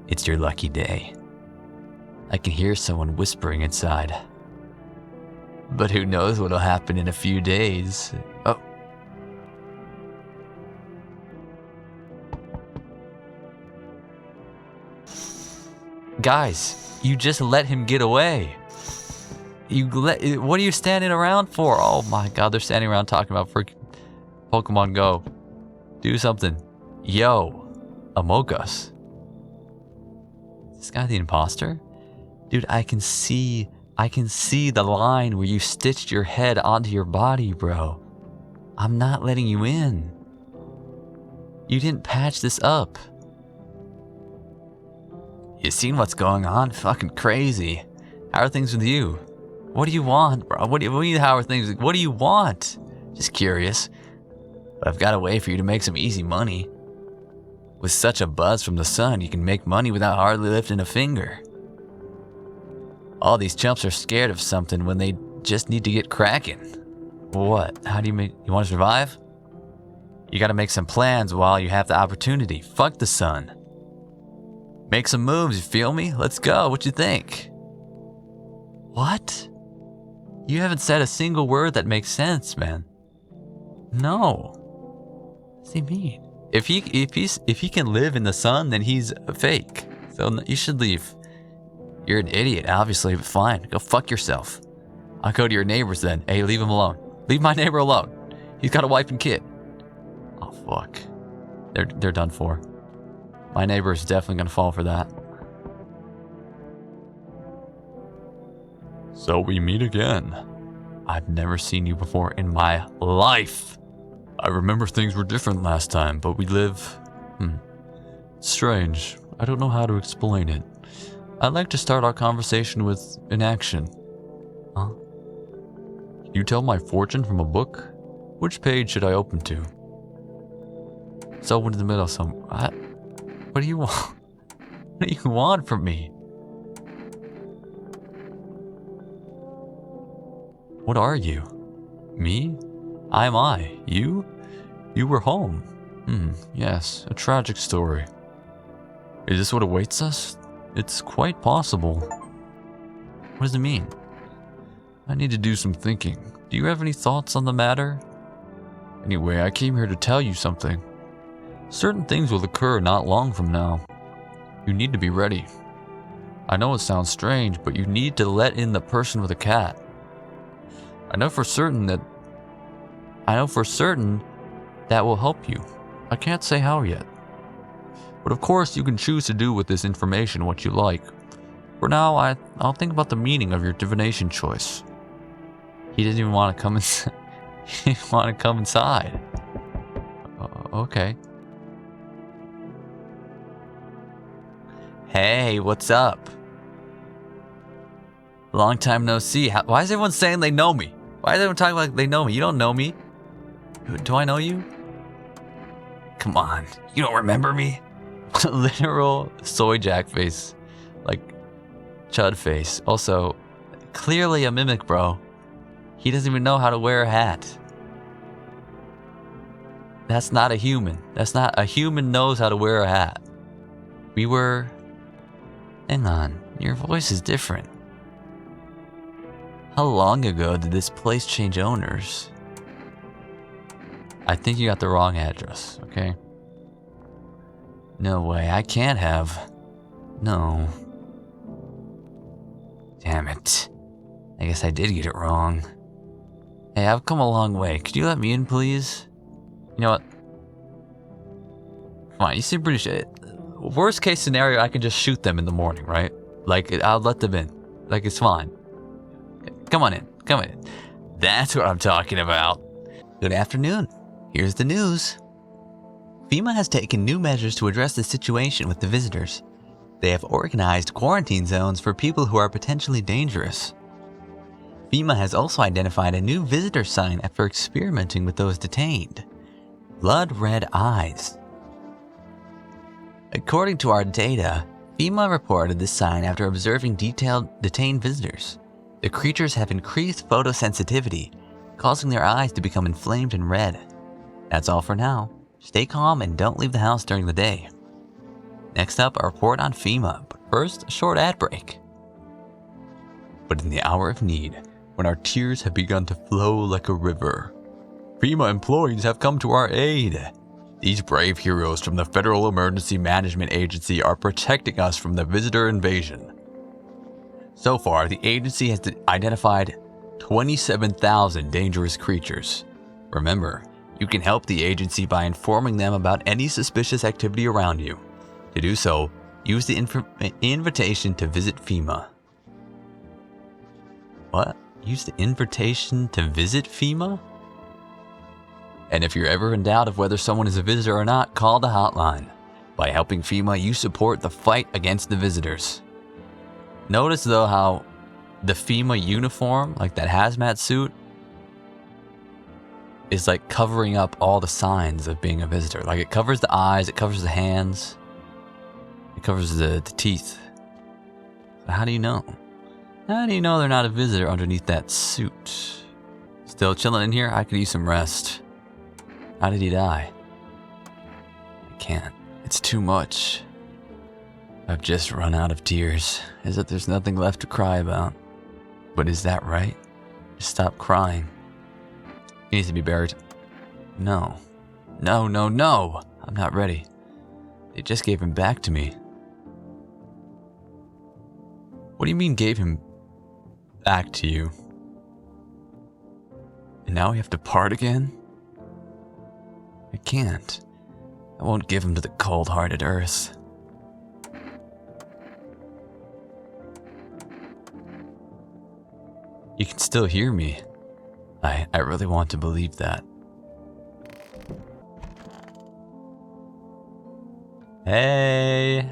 It's your lucky day. I can hear someone whispering inside. But who knows what'll happen in a few days. Oh. Guys, you just let him get away. What are you standing around for? Oh my god, they're standing around talking about freaking Pokemon Go. Do something. Yo, Among Us. Is this guy the imposter? Dude, I can see the line where you stitched your head onto your body, bro. I'm not letting you in. You didn't patch this up. You seen what's going on? Fucking crazy. How are things with you? What do you want, bro? How are things? What do you want? Just curious. But I've got a way for you to make some easy money. With such a buzz from the sun, you can make money without hardly lifting a finger. All these chumps are scared of something when they just need to get cracking. What? How do you want to survive? You gotta make some plans while you have the opportunity. Fuck the sun. Make some moves, you feel me? Let's go, what you think? What? You haven't said a single word that makes sense, man. No. What does he mean? If he can live in the sun, then he's a fake. So you should leave. You're an idiot, obviously, but fine. Go fuck yourself. I'll go to your neighbors then. Hey, leave him alone. Leave my neighbor alone. He's got a wife and kid. Oh, fuck. They're done for. My neighbor is definitely gonna fall for that. So we meet again. I've never seen you before in my life. I remember things were different last time, but we live... Strange. I don't know how to explain it. I'd like to start our conversation with an action. Huh? Can you tell my fortune from a book? Which page should I open to? It's open in the middle somewhere. What do you want? What do you want from me? What are you? Me? I am I. You? You were home. Yes, a tragic story. Is this what awaits us? It's quite possible. What does it mean? I need to do some thinking. Do you have any thoughts on the matter? Anyway, I came here to tell you something. Certain things will occur not long from now. You need to be ready. I know it sounds strange, but you need to let in the person with a cat. I know for certain that will help you. I can't say how yet. But of course, you can choose to do with this information what you like. For now, I'll think about the meaning of your divination choice. He didn't even want to come inside. He didn't want to come inside. Okay. Hey, what's up? Long time no see. Why is everyone saying they know me? Why is everyone talking like they know me? You don't know me. Do I know you? Come on. You don't remember me? Literal soy jack face. Like, chud face. Also, clearly a mimic, bro. He doesn't even know how to wear a hat. That's not a human. A human knows how to wear a hat. Hang on. Your voice is different. How long ago did this place change owners? I think you got the wrong address, okay? No way, I can't have. No. Damn it. I guess I did get it wrong. Hey, I've come a long way. Could you let me in, please? You know what? Come on, you seem pretty shit. Worst case scenario, I can just shoot them in the morning, right? Like, I'll let them in. Like, it's fine. Come on in. Come in. That's what I'm talking about. Good afternoon. Here's the news. FEMA has taken new measures to address the situation with the visitors. They have organized quarantine zones for people who are potentially dangerous. FEMA has also identified a new visitor sign after experimenting with those detained. Blood red eyes. According to our data, FEMA reported this sign after observing detained visitors. The creatures have increased photosensitivity, causing their eyes to become inflamed and red. That's all for now. Stay calm and don't leave the house during the day. Next up, a report on FEMA, but first, a short ad break. But in the hour of need, when our tears have begun to flow like a river, FEMA employees have come to our aid. These brave heroes from the Federal Emergency Management Agency are protecting us from the visitor invasion. So far, the agency has identified 27,000 dangerous creatures. Remember, you can help the agency by informing them about any suspicious activity around you. To do so, use the invitation to visit FEMA. What? Use the invitation to visit FEMA? And if you're ever in doubt of whether someone is a visitor or not, call the hotline. By helping FEMA, you support the fight against the visitors. Notice though how the FEMA uniform, like that hazmat suit, is like covering up all the signs of being a visitor. Like it covers the eyes, it covers the hands, it covers the teeth. So how do you know? How do you know they're not a visitor underneath that suit? Still chilling in here? I could use some rest. How did he die? I can't. It's too much. I've just run out of tears, as if there's nothing left to cry about. But is that right? Just stop crying. He needs to be buried. No. No, no, no! I'm not ready. They just gave him back to me. What do you mean gave him back to you? And now we have to part again? I can't. I won't give him to the cold-hearted earth. You can still hear me. I really want to believe that. Hey!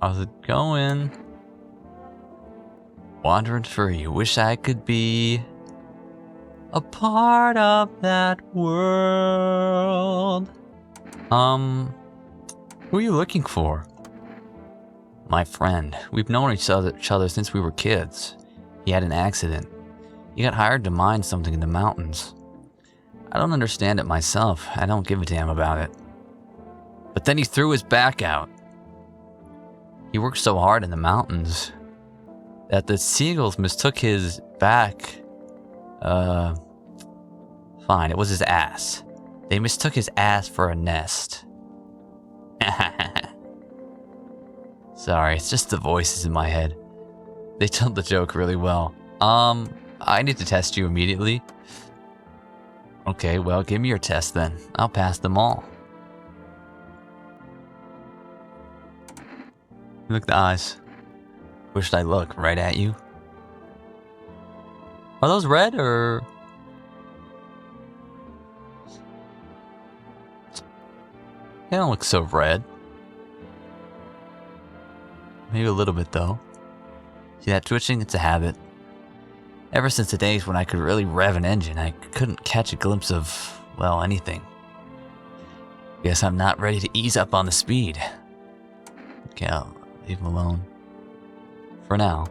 How's it going? Wandering free. Wish I could be a part of that world. Who are you looking for? My friend. We've known each other since we were kids. He had an accident. He got hired to mine something in the mountains. I don't understand it myself. I don't give a damn about it. But then he threw his back out. He worked so hard in the mountains that the seagulls mistook his back. Fine, it was his ass. They mistook his ass for a nest. Sorry, it's just the voices in my head. They told the joke really well. I need to test you immediately. Okay, well, give me your test then. I'll pass them all. Look at the eyes. Where should I look? Right at you? Are those red or... They don't look so red. Maybe a little bit though. See that twitching? It's a habit. Ever since the days when I could really rev an engine, I couldn't catch a glimpse of, well, anything. Guess I'm not ready to ease up on the speed. Okay, I'll leave him alone. For now.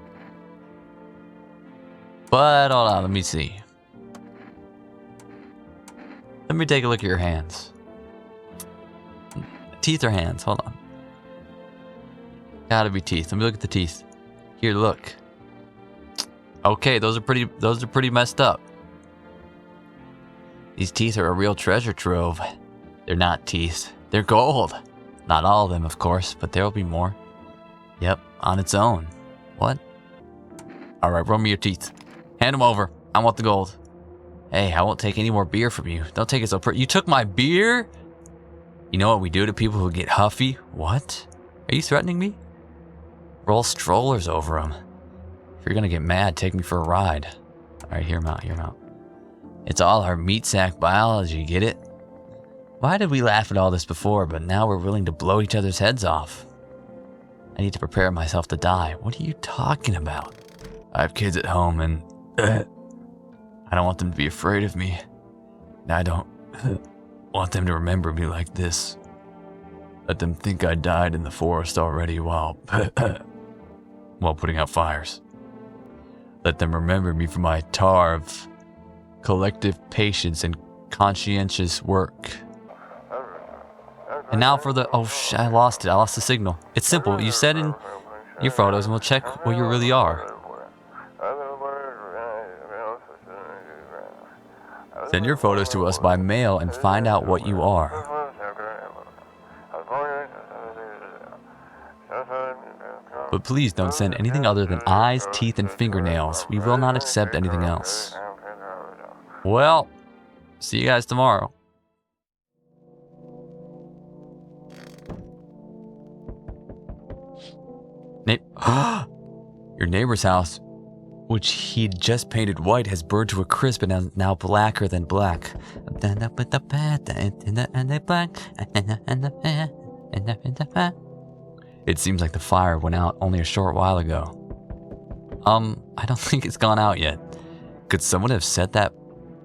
But hold on, let me see. Let me take a look at your hands. Teeth or hands? Hold on. Gotta be teeth. Let me look at the teeth. Here, look. Okay, those are pretty messed up. These teeth are a real treasure trove. They're not teeth. They're gold. Not all of them, of course, but there'll be more. Yep, on its own. What? Alright, roll me your teeth. Hand them over. I want the gold. Hey, I won't take any more beer from you. Don't take it so You took my beer? You know what we do to people who get huffy? What? Are you threatening me? Roll strollers over them. If you're gonna get mad, take me for a ride. Alright, hear him out, hear him out. It's all our meat sack biology, get it? Why did we laugh at all this before, but now we're willing to blow each other's heads off? I need to prepare myself to die. What are you talking about? I have kids at home and... I don't want them to be afraid of me. I don't want them to remember me like this. Let them think I died in the forest already while putting out fires. Let them remember me for my tar of collective patience and conscientious work. And now for the... Oh, I lost it. I lost the signal. It's simple. You said in your photos and we'll check what you really are. Send your photos to us by mail and find out what you are. But please don't send anything other than eyes, teeth, and fingernails. We will not accept anything else. Well, see you guys tomorrow. Your neighbor's house. which he'd just painted white, has burned to a crisp and is now blacker than black. It seems like the fire went out only a short while ago. I don't think it's gone out yet. Could someone have set that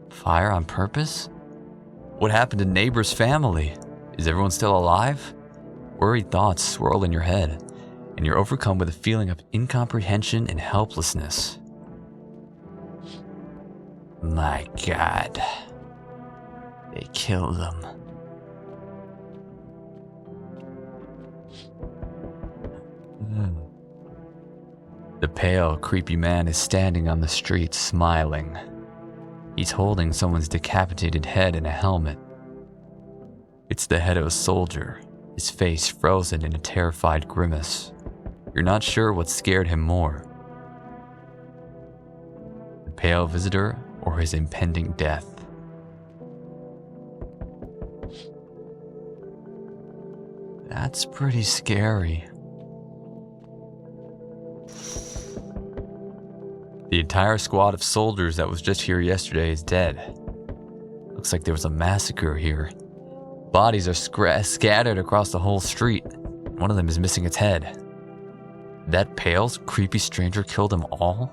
fire on purpose? What happened to neighbor's family? Is everyone still alive? Worried thoughts swirl in your head, and you're overcome with a feeling of incomprehension and helplessness. My God. They killed them. The pale, creepy man is standing on the street, smiling. He's holding someone's decapitated head in a helmet. It's the head of a soldier, his face frozen in a terrified grimace. You're not sure what scared him more: the pale visitor or his impending death. That's pretty scary. The entire squad of soldiers that was just here yesterday is dead. Looks like there was a massacre here. Bodies are scattered across the whole street. One of them is missing its head. That pale, creepy stranger killed them all?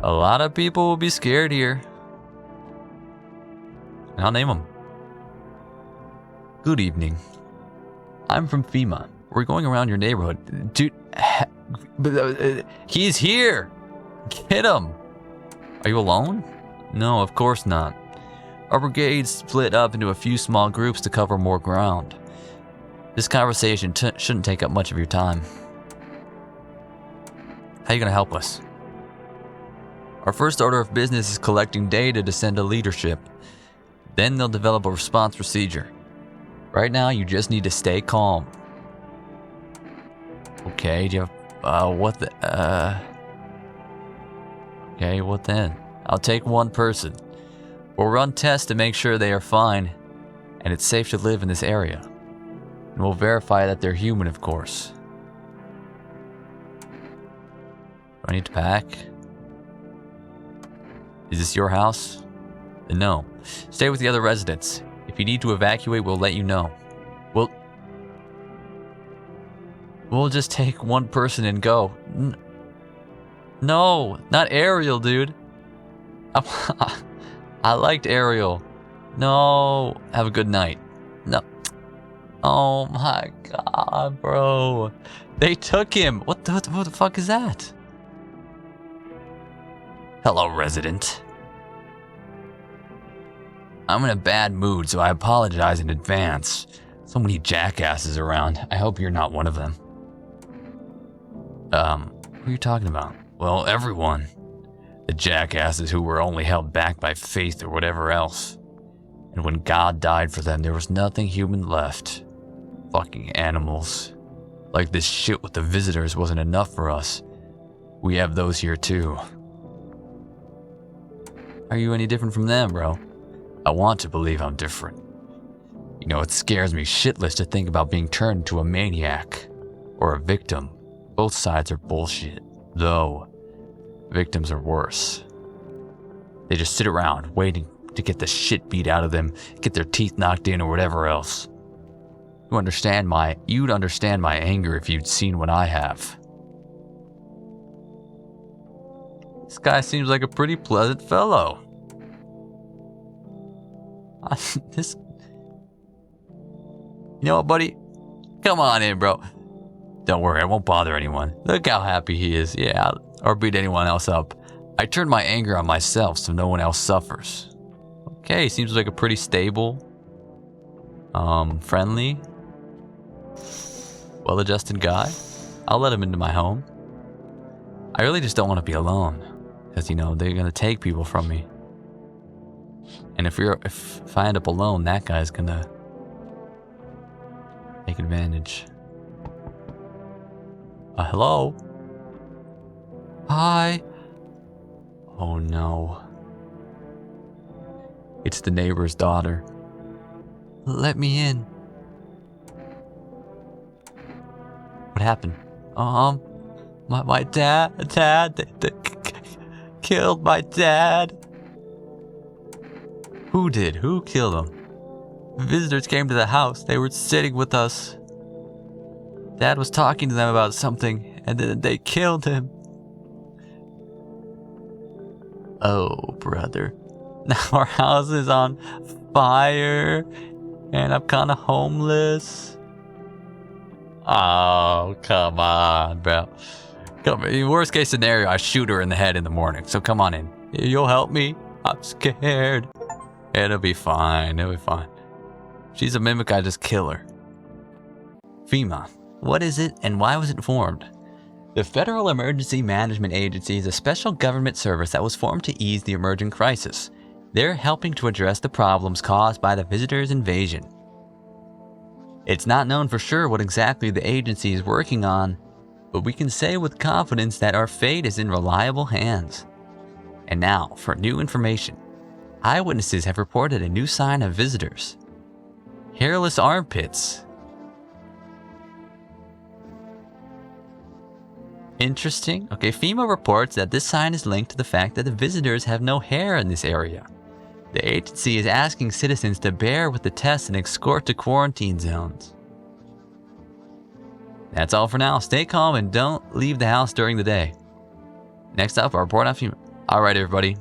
A lot of people will be scared here. I'll name them. Good evening. I'm from FEMA. We're going around your neighborhood. Dude, he's here! Get him! Are you alone? No, of course not. Our brigade split up into a few small groups to cover more ground. This conversation shouldn't take up much of your time. How are you going to help us? Our first order of business is collecting data to send to leadership. Then they'll develop a response procedure. Right now, you just need to stay calm. Okay, do you have, okay, what then? I'll take one person. We'll run tests to make sure they are fine, and it's safe to live in this area. And we'll verify that they're human, of course. Do I need to pack? Is this your house? No. Stay with the other residents. If you need to evacuate, we'll let you know. We'll just take one person and go. No, not Ariel, dude. I liked Ariel. No, have a good night. No. Oh my God, bro. They took him. What the fuck is that? Hello, resident. I'm in a bad mood, so I apologize in advance. So many jackasses around. I hope you're not one of them. Who are you talking about? Well, everyone. The jackasses who were only held back by faith or whatever else. And when God died for them, there was nothing human left. Fucking animals. Like this shit with the visitors wasn't enough for us. We have those here too. Are you any different from them, bro? I want to believe I'm different. You know, it scares me shitless to think about being turned into a maniac or a victim. Both sides are bullshit, though victims are worse. They just sit around waiting to get the shit beat out of them, get their teeth knocked in or whatever else. You'd understand my anger if you'd seen what I have. This guy seems like a pretty pleasant fellow. You know what, buddy? Come on in, bro. Don't worry, I won't bother anyone. Look how happy he is. Yeah, or beat anyone else up. I turned my anger on myself so no one else suffers. Okay, seems like a pretty stable, friendly, well-adjusted guy. I'll let him into my home. I really just don't want to be alone. Because, you know, they're going to take people from me. And if I end up alone, that guy's going to take advantage. Hello? Hi? Oh no. It's the neighbor's daughter. Let me in. What happened? My dad, they killed my dad. Who did? Who killed him? Visitors came to the house. They were sitting with us. Dad was talking to them about something, and then they killed him. Oh, brother. Now our house is on fire, and I'm kind of homeless. Oh, come on, bro. Come on. Worst case scenario, I shoot her in the head in the morning. So come on in. You'll help me? I'm scared. It'll be fine. It'll be fine. She's a mimic, I just kill her. FEMA. What is it and why was it formed? The Federal Emergency Management Agency is a special government service that was formed to ease the emerging crisis. They're helping to address the problems caused by the visitors' invasion. It's not known for sure what exactly the agency is working on, but we can say with confidence that our fate is in reliable hands. And now, for new information. Eyewitnesses have reported a new sign of visitors. Hairless armpits. Interesting. Okay, FEMA reports that this sign is linked to the fact that the visitors have no hair in this area. The agency is asking citizens to bear with the test and escort to quarantine zones. That's all for now. Stay calm and don't leave the house during the day. Next up, our report on FEMA. Alright, everybody.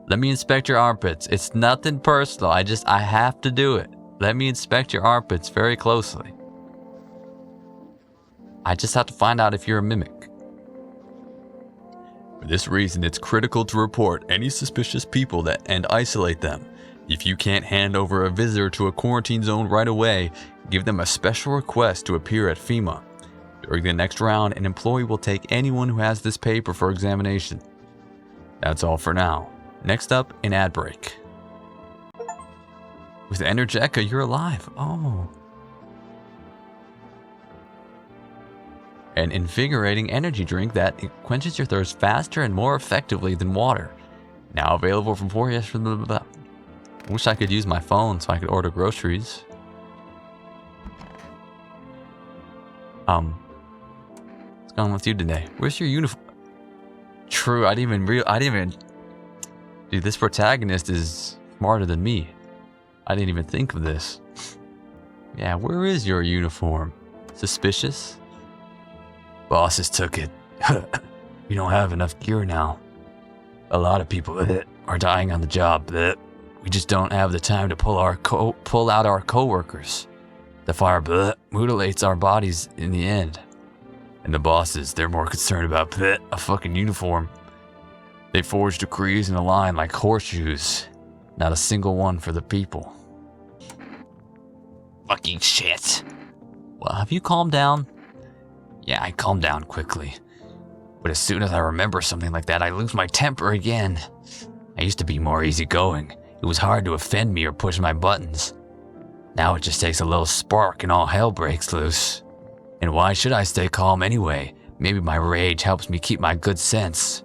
Let me inspect your armpits. It's nothing personal. I have to do it. Let me inspect your armpits very closely. I just have to find out if you're a mimic. For this reason, it's critical to report any suspicious people and isolate them. If you can't hand over a visitor to a quarantine zone right away, give them a special request to appear at FEMA. During the next round, an employee will take anyone who has this paper for examination. That's all for now. Next up, an ad break. With Energeca, you're alive. Oh. An invigorating energy drink that quenches your thirst faster and more effectively than water. Now available from 4 years. Wish I could use my phone so I could order groceries. What's going on with you today? Where's your uniform? True, I didn't even. Dude, this protagonist is smarter than me. I didn't even think of this. Yeah, where is your uniform? Suspicious? Bosses took it. We don't have enough gear now. A lot of people are dying on the job. We just don't have the time to pull out our coworkers. The fire mutilates our bodies in the end. And the bosses, they're more concerned about a fucking uniform. They forge decrees in a line like horseshoes. Not a single one for the people. Fucking shit. Well, have you calmed down? Yeah, I calm down quickly. But as soon as I remember something like that, I lose my temper again. I used to be more easygoing. It was hard to offend me or push my buttons. Now it just takes a little spark and all hell breaks loose. And why should I stay calm anyway? Maybe my rage helps me keep my good sense.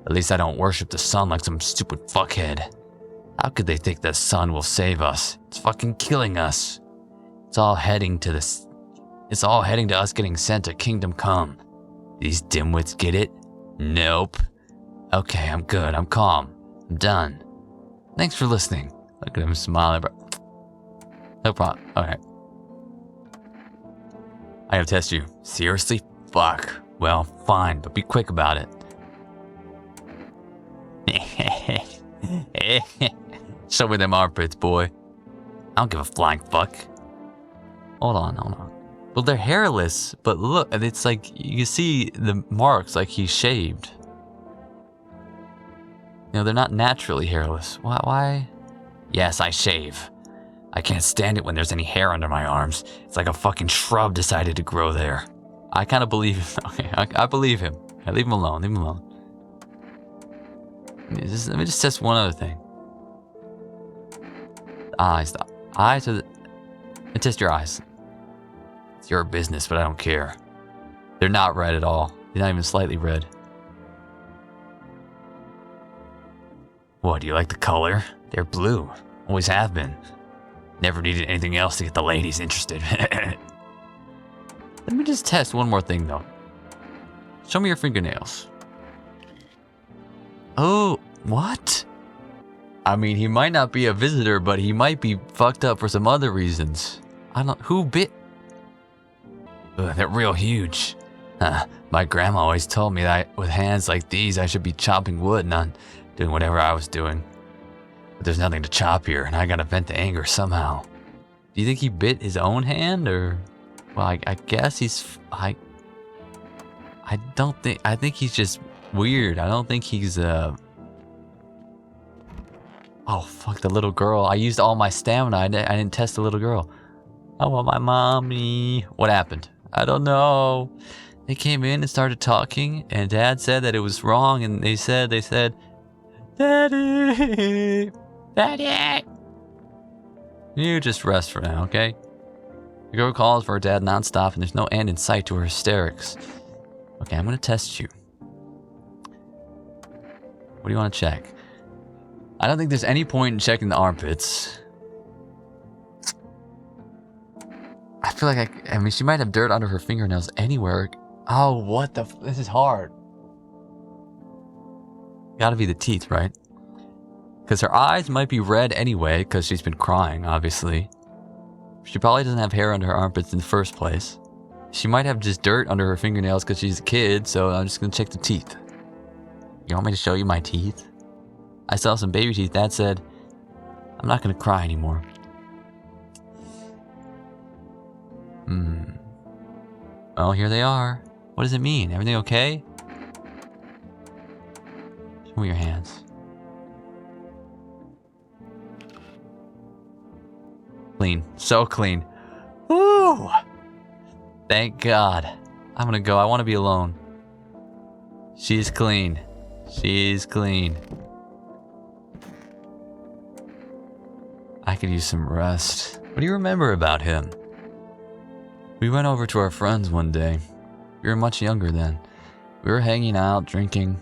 At least I don't worship the sun like some stupid fuckhead. How could they think the sun will save us? It's fucking killing us. It's all heading to us getting sent to Kingdom Come. These dimwits get it? Nope. Okay, I'm good. I'm calm. I'm done. Thanks for listening. Look at him smiling, bro. No problem. Okay. I gotta test you. Seriously? Fuck. Well, fine, but be quick about it. Show me them armpits, boy. I don't give a flying fuck. Hold on. Well, they're hairless, but look, it's like, you see the marks like he's shaved. You know, they're not naturally hairless. Why? Yes, I shave. I can't stand it when there's any hair under my arms. It's like a fucking shrub decided to grow there. I kind of believe him. Okay, I believe him. Okay, leave him alone. Let me just test one other thing. Eyes. The eyes are the... Let me test your eyes. It's your business, but I don't care. They're not red at all. They're not even slightly red. What, do you like the color? They're blue. Always have been. Never needed anything else to get the ladies interested. Let me just test one more thing, though. Show me your fingernails. Oh, what? I mean, he might not be a visitor, but he might be fucked up for some other reasons. I don't... Who bit? Ugh, they're real huge. My grandma always told me that with hands like these, I should be chopping wood, not doing whatever I was doing. But there's nothing to chop here, and I gotta vent the anger somehow. Do you think he bit his own hand, or... Well, I guess he's... I don't think... I think he's just weird. I don't think he's, Oh, fuck, the little girl. I used all my stamina. I didn't test the little girl. I want my mommy. What happened? I don't know. They came in and started talking, and Dad said that it was wrong, and they said, Daddy! Daddy! You just rest for now, okay? The girl calls for her dad nonstop, and there's no end in sight to her hysterics. Okay, I'm gonna test you. What do you want to check? I don't think there's any point in checking the armpits. I feel like I mean, she might have dirt under her fingernails anywhere. Oh, what the... This is hard. Gotta be the teeth, right? Because her eyes might be red anyway, because she's been crying, obviously. She probably doesn't have hair under her armpits in the first place. She might have just dirt under her fingernails because she's a kid, so I'm just gonna check the teeth. You want me to show you my teeth? I saw some baby teeth. Dad said, I'm not gonna cry anymore. Well, here they are. What does it mean? Everything okay? Show me your hands. Clean. So clean. Woo! Thank God. I'm gonna go. I want to be alone. She's clean. She's clean. I could use some rest. What do you remember about him? We went over to our friends one day. We were much younger then. We were hanging out, drinking.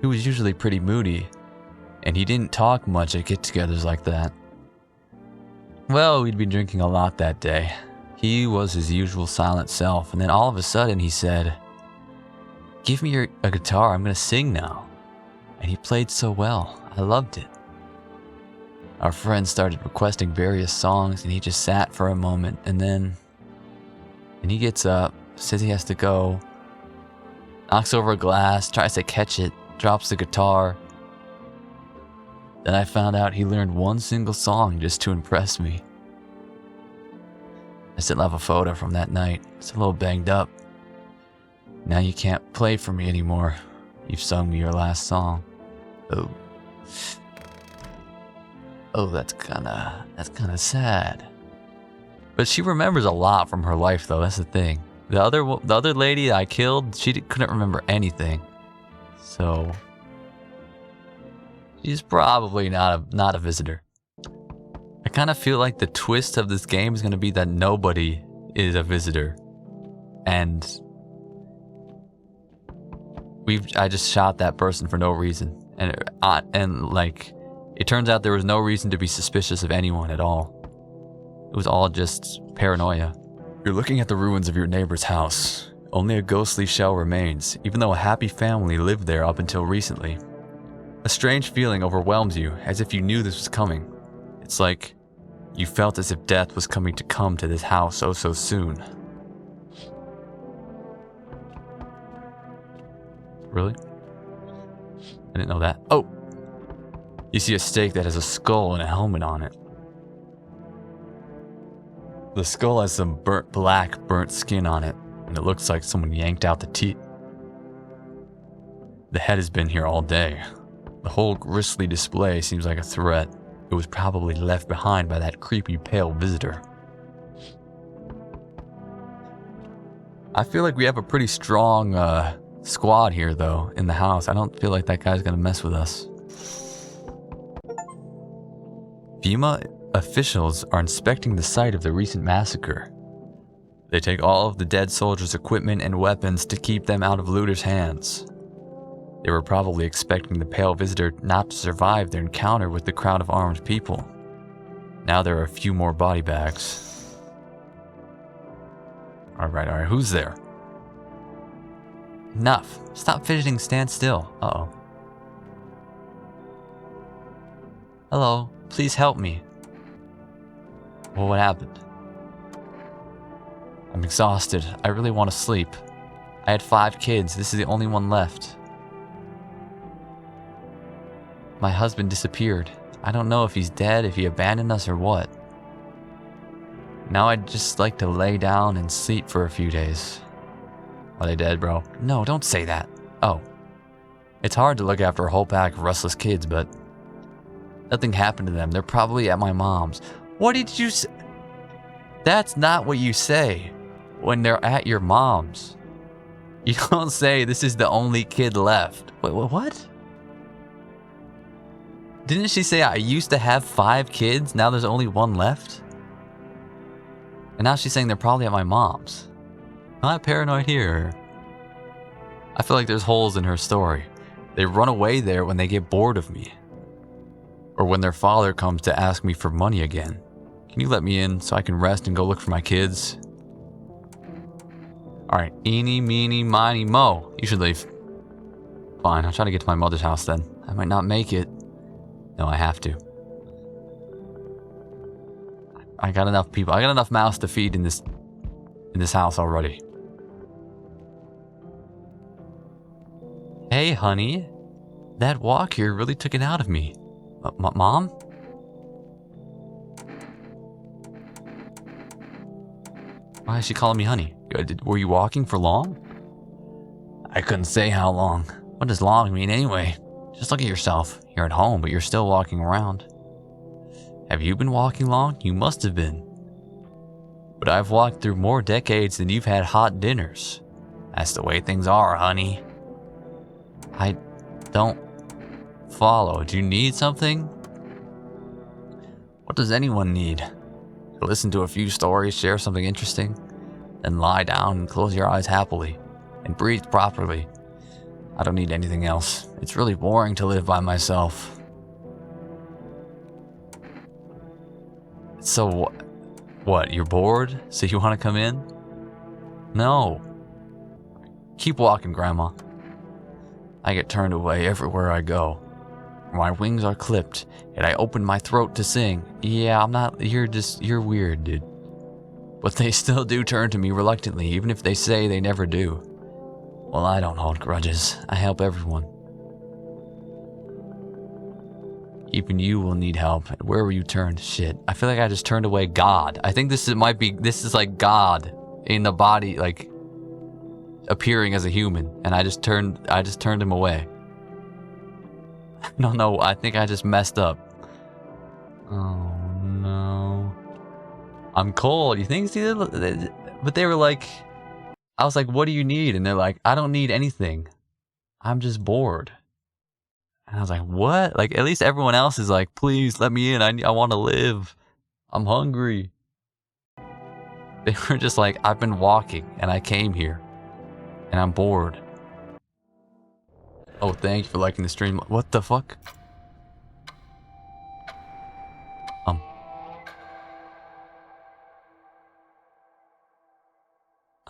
He was usually pretty moody, and he didn't talk much at get-togethers like that. Well, we'd been drinking a lot that day. He was his usual silent self, and then all of a sudden he said, Give me a guitar, I'm gonna sing now. And he played so well. I loved it. Our friends started requesting various songs, and he just sat for a moment, and then he gets up, says he has to go, knocks over a glass, tries to catch it, drops the guitar. Then I found out he learned one single song just to impress me. I still have a photo from that night. It's a little banged up. Now you can't play for me anymore. You've sung me your last song. Oh, that's kinda sad. But she remembers a lot from her life, though. That's the thing. The other lady I killed, she couldn't remember anything. So she's probably not a visitor. I kind of feel like the twist of this game is going to be that nobody is a visitor, and I just shot that person for no reason, and like it turns out there was no reason to be suspicious of anyone at all. It was all just paranoia. You're looking at the ruins of your neighbor's house. Only a ghostly shell remains, even though a happy family lived there up until recently. A strange feeling overwhelms you, as if you knew this was coming. It's like you felt as if death was coming to come to this house oh so soon. Really? I didn't know that. Oh! You see a stake that has a skull and a helmet on it. The skull has some burnt skin on it, and it looks like someone yanked out the teeth. The head has been here all day. The whole grisly display seems like a threat. It was probably left behind by that creepy pale visitor. I feel like we have a pretty strong squad here, though, in the house. I don't feel like that guy's gonna mess with us. FEMA officials are inspecting the site of the recent massacre. They take all of the dead soldiers' equipment and weapons to keep them out of looters' hands. They were probably expecting the pale visitor not to survive their encounter with the crowd of armed people. Now there are a few more body bags. Alright, who's there? Enough. Stop fidgeting, stand still. Uh-oh. Hello, please help me. Well, what happened? I'm exhausted. I really want to sleep. I had 5 kids. This is the only one left. My husband disappeared. I don't know if he's dead, if he abandoned us, or what. Now I'd just like to lay down and sleep for a few days. Are they dead, bro? No, don't say that. Oh. It's hard to look after a whole pack of restless kids, but nothing happened to them. They're probably at my mom's. What did you say? That's not what you say when they're at your mom's. You don't say this is the only kid left. Wait, what? Didn't she say I used to have 5 kids? Now there's only 1 left? And now she's saying they're probably at my mom's. Am I paranoid here? I feel like there's holes in her story. They run away there when they get bored of me. Or when their father comes to ask me for money again. Can you let me in so I can rest and go look for my kids? Alright, eeny, meeny, miny, mo. You should leave. Fine, I'll try to get to my mother's house then. I might not make it. No, I have to. I got enough people. I got enough mouths to feed in this house already. Hey, honey. That walk here really took it out of me. Mom? Why is she calling me honey? Were you walking for long? I couldn't say how long. What does long mean anyway? Just look at yourself. You're at home, but you're still walking around. Have you been walking long? You must have been. But I've walked through more decades than you've had hot dinners. That's the way things are, honey. I don't follow. Do you need something? What does anyone need? Listen to a few stories, share something interesting, then lie down and close your eyes happily, and breathe properly. I don't need anything else. It's really boring to live by myself. So what? You're bored? So you want to come in? No. Keep walking, Grandma. I get turned away everywhere I go. My wings are clipped, and I open my throat to sing. Yeah, I'm not, you're weird, dude. But they still do turn to me reluctantly, even if they say they never do. Well, I don't hold grudges. I help everyone. Even you will need help. And wherever you turn, shit. I feel like I just turned away God. I think this is like God in the body, like appearing as a human, and I just turned him away. No, I think I just messed up. Oh no. I'm cold. You think? See, but they were like, I was like, what do you need? And they're like, I don't need anything. I'm just bored. And I was like, what? Like, at least everyone else is like, please let me in. I want to live. I'm hungry. They were just like, I've been walking and I came here and I'm bored. Oh, thank you for liking the stream. What the fuck?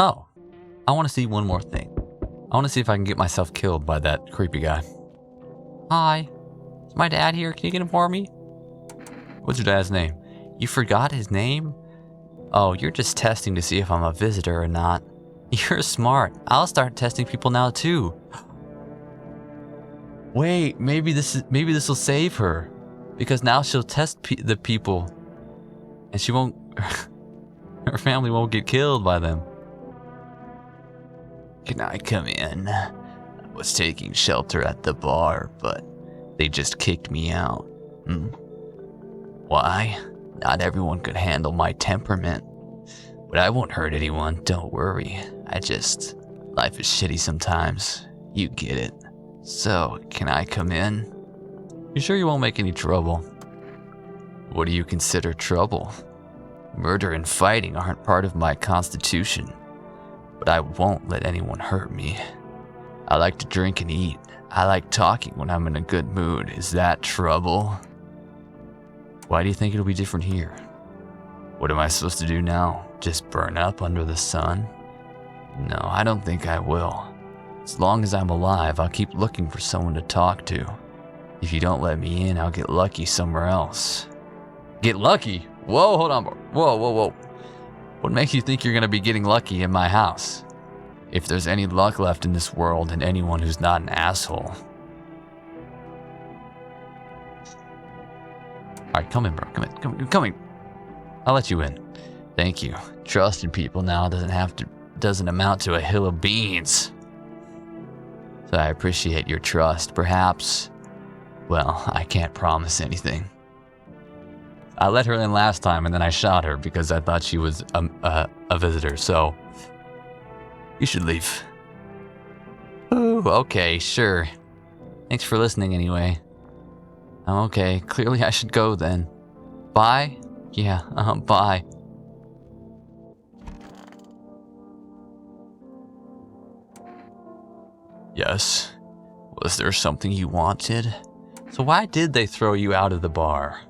Oh, I want to see one more thing. I want to see if I can get myself killed by that creepy guy. Hi, is my dad here? Can you get him for me? What's your dad's name? You forgot his name? Oh, you're just testing to see if I'm a visitor or not. You're smart. I'll start testing people now too. Wait, maybe this will save her, because now she'll test the people, and she won't. Her family won't get killed by them. Can I come in? I was taking shelter at the bar, but they just kicked me out. Why? Not everyone could handle my temperament. But I won't hurt anyone, don't worry. Life is shitty sometimes. You get it. So, can I come in? You sure you won't make any trouble? What do you consider trouble? Murder and fighting aren't part of my constitution. But I won't let anyone hurt me. I like to drink and eat. I like talking when I'm in a good mood. Is that trouble? Why do you think it'll be different here? What am I supposed to do now? Just burn up under the sun? No, I don't think I will. As long as I'm alive, I'll keep looking for someone to talk to. If you don't let me in, I'll get lucky somewhere else. Get lucky? Whoa, hold on. Whoa. What makes you think you're gonna be getting lucky in my house? If there's any luck left in this world and anyone who's not an asshole. Alright, come in, bro. Come in. I'll let you in. Thank you. Trusting people now doesn't amount to a hill of beans. So I appreciate your trust. Perhaps, well, I can't promise anything. I let her in last time and then I shot her because I thought she was a visitor, so you should leave. Oh, okay, sure. Thanks for listening anyway. Okay, clearly I should go then. Bye? Yeah, bye. Yes. Was there something you wanted? So why did they throw you out of the bar?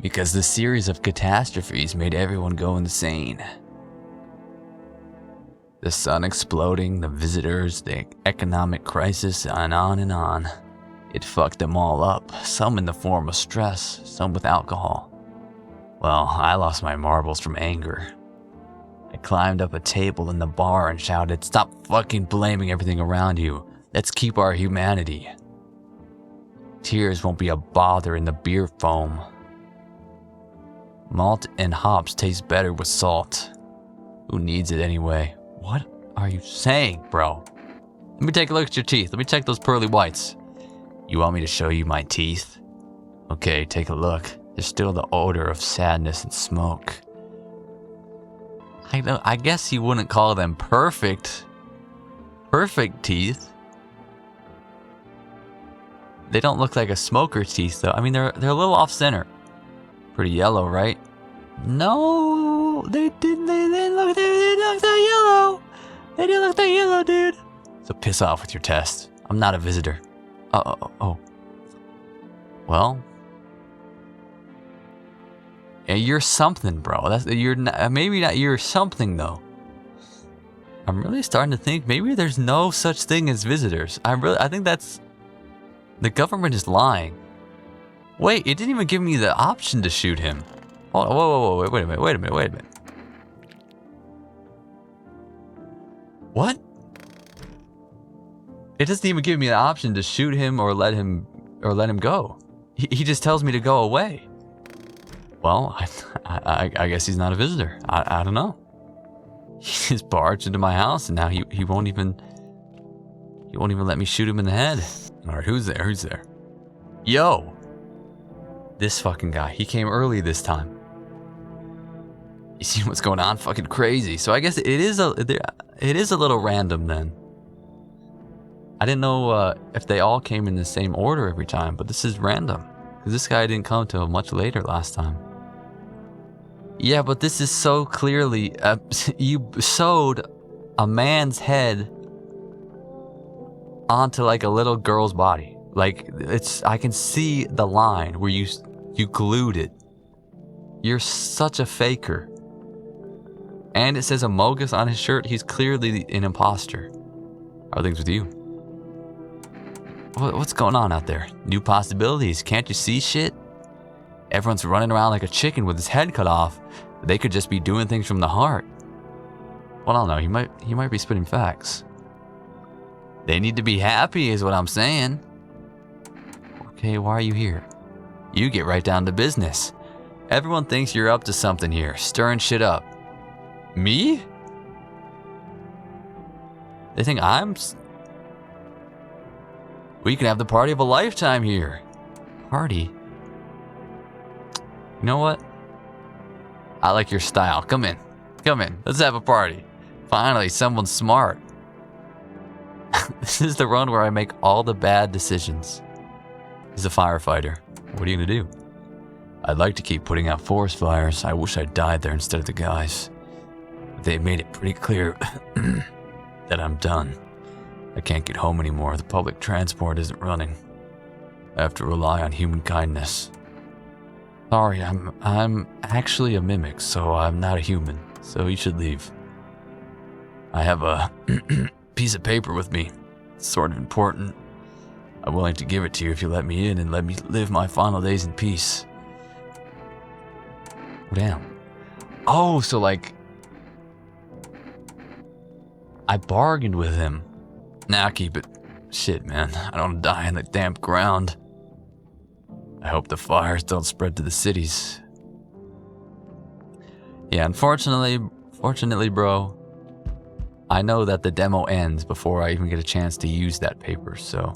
Because the series of catastrophes made everyone go insane. The sun exploding, the visitors, the economic crisis, and on and on. It fucked them all up, some in the form of stress, some with alcohol. Well, I lost my marbles from anger. I climbed up a table in the bar and shouted, "Stop fucking blaming everything around you. Let's keep our humanity. Tears won't be a bother in the beer foam. Malt and hops taste better with salt. Who needs it anyway?" What are you saying, bro? Let me take a look at your teeth. Let me check those pearly whites. You want me to show you my teeth? Okay, take a look. There's still the odor of sadness and smoke. I guess you wouldn't call them perfect teeth. They don't look like a smoker's teeth though. I mean, they're a little off center. Pretty yellow, right? No, they didn't look that yellow. They didn't look that yellow, dude. So piss off with your test. I'm not a visitor. Oh. Well. Yeah, you're something, bro. Maybe not. You're something though. I'm really starting to think maybe there's no such thing as visitors. I think that's the government is lying. Wait, it didn't even give me the option to shoot him. Hold on, whoa, wait a minute. What? It doesn't even give me the option to shoot him or let him go. He just tells me to go away. Well, I guess he's not a visitor. I don't know. He just barged into my house and now he won't even let me shoot him in the head. All right, who's there? Yo. This fucking guy. He came early this time. You see what's going on? Fucking crazy. So I guess it is a little random then. I didn't know if they all came in the same order every time, but this is random. Because this guy didn't come till much later last time. Yeah, but this is so clearly... you sewed a man's head onto like a little girl's body. Like, I can see the line where you glued it. You're such a faker. And it says Amogus on his shirt. He's clearly an imposter. How are things with you? What's going on out there? New possibilities. Can't you see shit? Everyone's running around like a chicken with his head cut off. They could just be doing things from the heart. Well, I don't know. He might be spitting facts. They need to be happy is what I'm saying. Okay, why are you here? You get right down to business. Everyone thinks you're up to something here, stirring shit up. Me? They think we can have the party of a lifetime here. Party? You know what? I like your style. Come in. Let's have a party. Finally, someone smart. This is the run where I make all the bad decisions. He's a firefighter. What are you gonna do? I'd like to keep putting out forest fires. I wish I died there instead of the guys. They made it pretty clear that I'm done. I can't get home anymore. The public transport isn't running. I have to rely on human kindness. Sorry, I'm actually a mimic, so I'm not a human. So you should leave. I have a piece of paper with me. It's sort of important. I'm willing to give it to you if you let me in and let me live my final days in peace. Damn. Oh, so like... I bargained with him. Nah, keep it. Shit, man. I don't die in the damp ground. I hope the fires don't spread to the cities. Yeah, unfortunately, bro, I know that the demo ends before I even get a chance to use that paper, so...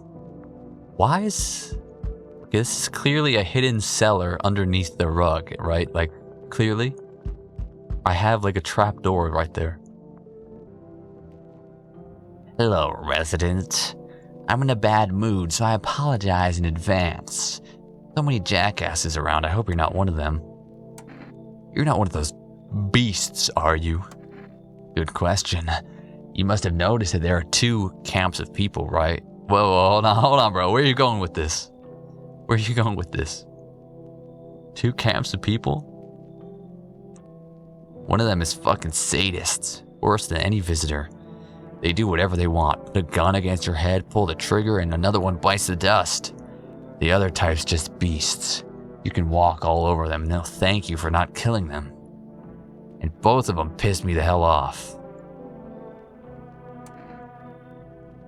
Why is... Okay, this is clearly a hidden cellar underneath the rug, right? Like, clearly. I have like a trap door right there. Hello, resident. I'm in a bad mood, so I apologize in advance. So many jackasses around, I hope you're not one of them. You're not one of those beasts, are you? Good question. You must have noticed that there are two camps of people, right? Whoa, hold on, bro. Where are you going with this? Where are you going with this? Two camps of people? One of them is fucking sadists, worse than any visitor. They do whatever they want. Put a gun against your head, pull the trigger, and another one bites the dust. The other type's just beasts. You can walk all over them, and they'll thank you for not killing them. And both of them pissed me the hell off.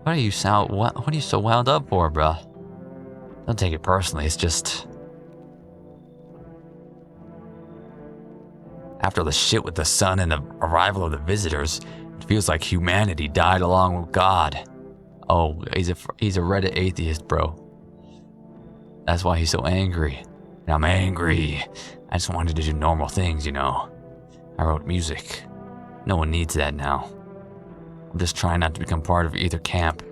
What are you so wound up for, bruh? Don't take it personally, it's just... After the shit with the sun and the arrival of the visitors, it feels like humanity died along with God. Oh, he's a Reddit atheist, bro. That's why he's so angry. And I'm angry. I just wanted to do normal things, you know. I wrote music. No one needs that now. I'm just trying not to become part of either camp.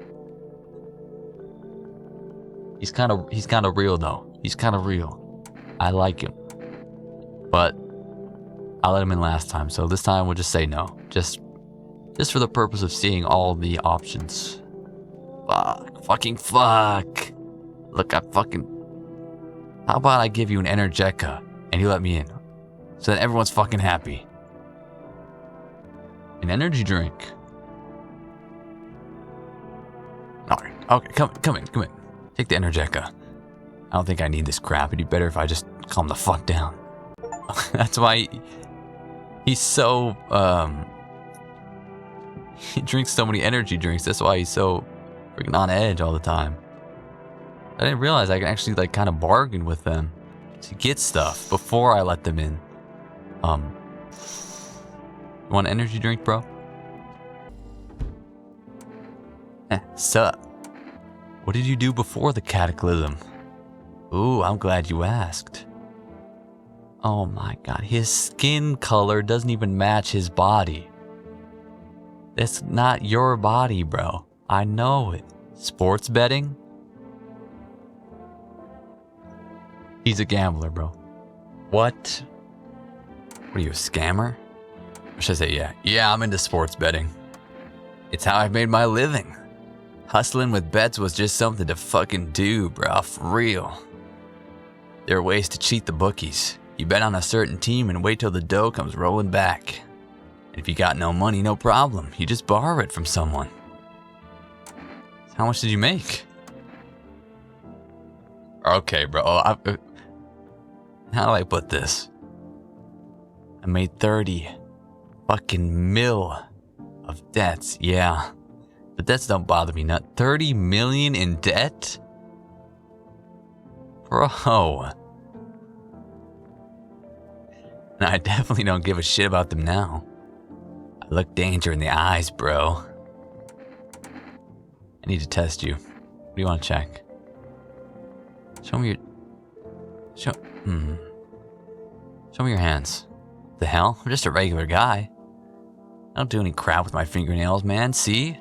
He's kind of real though. He's kind of real. I like him. But I let him in last time, so this time we'll just say no. Just for the purpose of seeing all the options. Fucking fuck. Look, how about I give you an Energetica and you let me in? So that everyone's fucking happy. An energy drink. Alright, okay, come in. Take the Energetica. I don't think I need this crap. It'd be better if I just calm the fuck down. That's why he's so, he drinks so many energy drinks. That's why he's so freaking on edge all the time. I didn't realize I can actually like kind of bargain with them to get stuff before I let them in. You want an energy drink, bro? Sup? What did you do before the cataclysm? Ooh, I'm glad you asked. Oh my god, his skin color doesn't even match his body. It's not your body, bro. I know it. Sports betting? He's a gambler, bro. What? What are you, a scammer? Or should I say, yeah. Yeah, I'm into sports betting. It's how I've made my living. Hustling with bets was just something to fucking do, bro. For real. There are ways to cheat the bookies. You bet on a certain team and wait till the dough comes rolling back. And if you got no money, no problem. You just borrow it from someone. How much did you make? Okay, bro. How do I put this? I made 30 fucking mil of debts. Yeah. The debts don't bother me. Not 30 million in debt? Bro. And I definitely don't give a shit about them now. I look danger in the eyes, bro. I need to test you. What do you want to check? Show me your hands. The hell? I'm just a regular guy. I don't do any crap with my fingernails, man. See?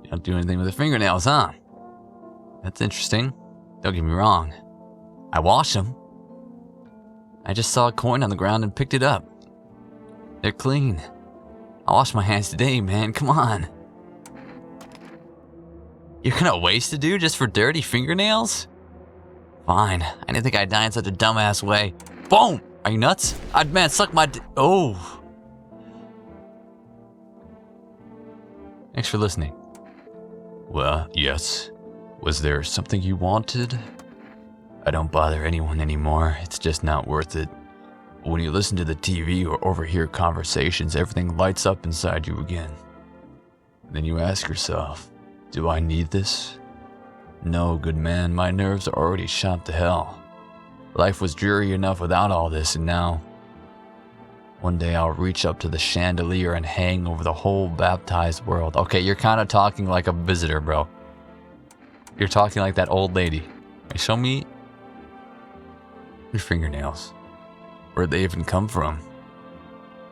You don't do anything with the fingernails, huh? That's interesting. Don't get me wrong. I wash them. I just saw a coin on the ground and picked it up. They're clean. I washed my hands today, man. Come on. You're gonna waste a dude just for dirty fingernails? Fine. I didn't think I'd die in such a dumbass way. Boom! Are you nuts? Man, suck my oh. Thanks for listening. Well, yes. Was there something you wanted? I don't bother anyone anymore. It's just not worth it. When you listen to the TV or overhear conversations, everything lights up inside you again. Then you ask yourself, do I need this? No, good man, my nerves are already shot to hell. Life was dreary enough without all this, and now one day I'll reach up to the chandelier and hang over the whole baptized world. Okay, you're kind of talking like a visitor, bro. You're talking like that old lady. Hey, show me your fingernails. Where'd they even come from?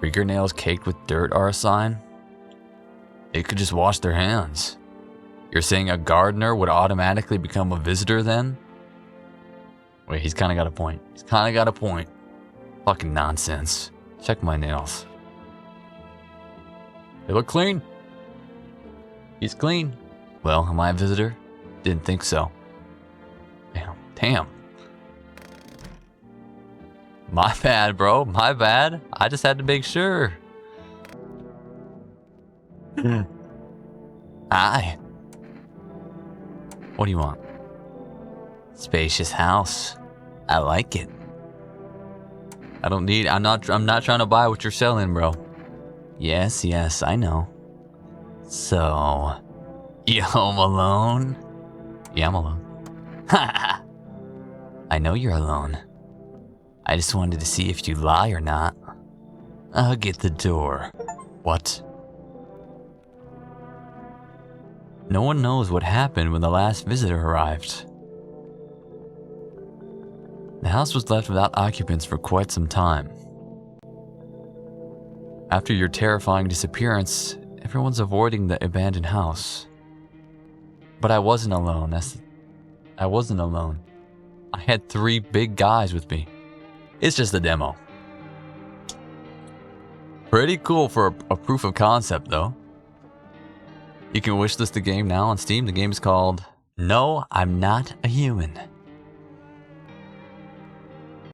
Fingernails caked with dirt are a sign? They could just wash their hands. You're saying a gardener would automatically become a visitor then? Wait, he's kind of got a point. He's kind of got a point. Fucking nonsense. Check my nails. They look clean. He's clean. Well, am I a visitor? Didn't think so. Damn. My bad, bro. My bad. I just had to make sure. Hi. What do you want? Spacious house. I like it. I'm not trying to buy what you're selling, bro. Yes, I know. So, you home alone? Yeah, I'm alone. Ha! I know you're alone. I just wanted to see if you lie or not. I'll get the door. What? No one knows what happened when the last visitor arrived. The house was left without occupants for quite some time. After your terrifying disappearance, everyone's avoiding the abandoned house. But I wasn't alone. I wasn't alone. I had 3 big guys with me. It's just a demo. Pretty cool for a proof of concept, though. You can wishlist the game now on Steam. The game is called No, I'm Not a Human.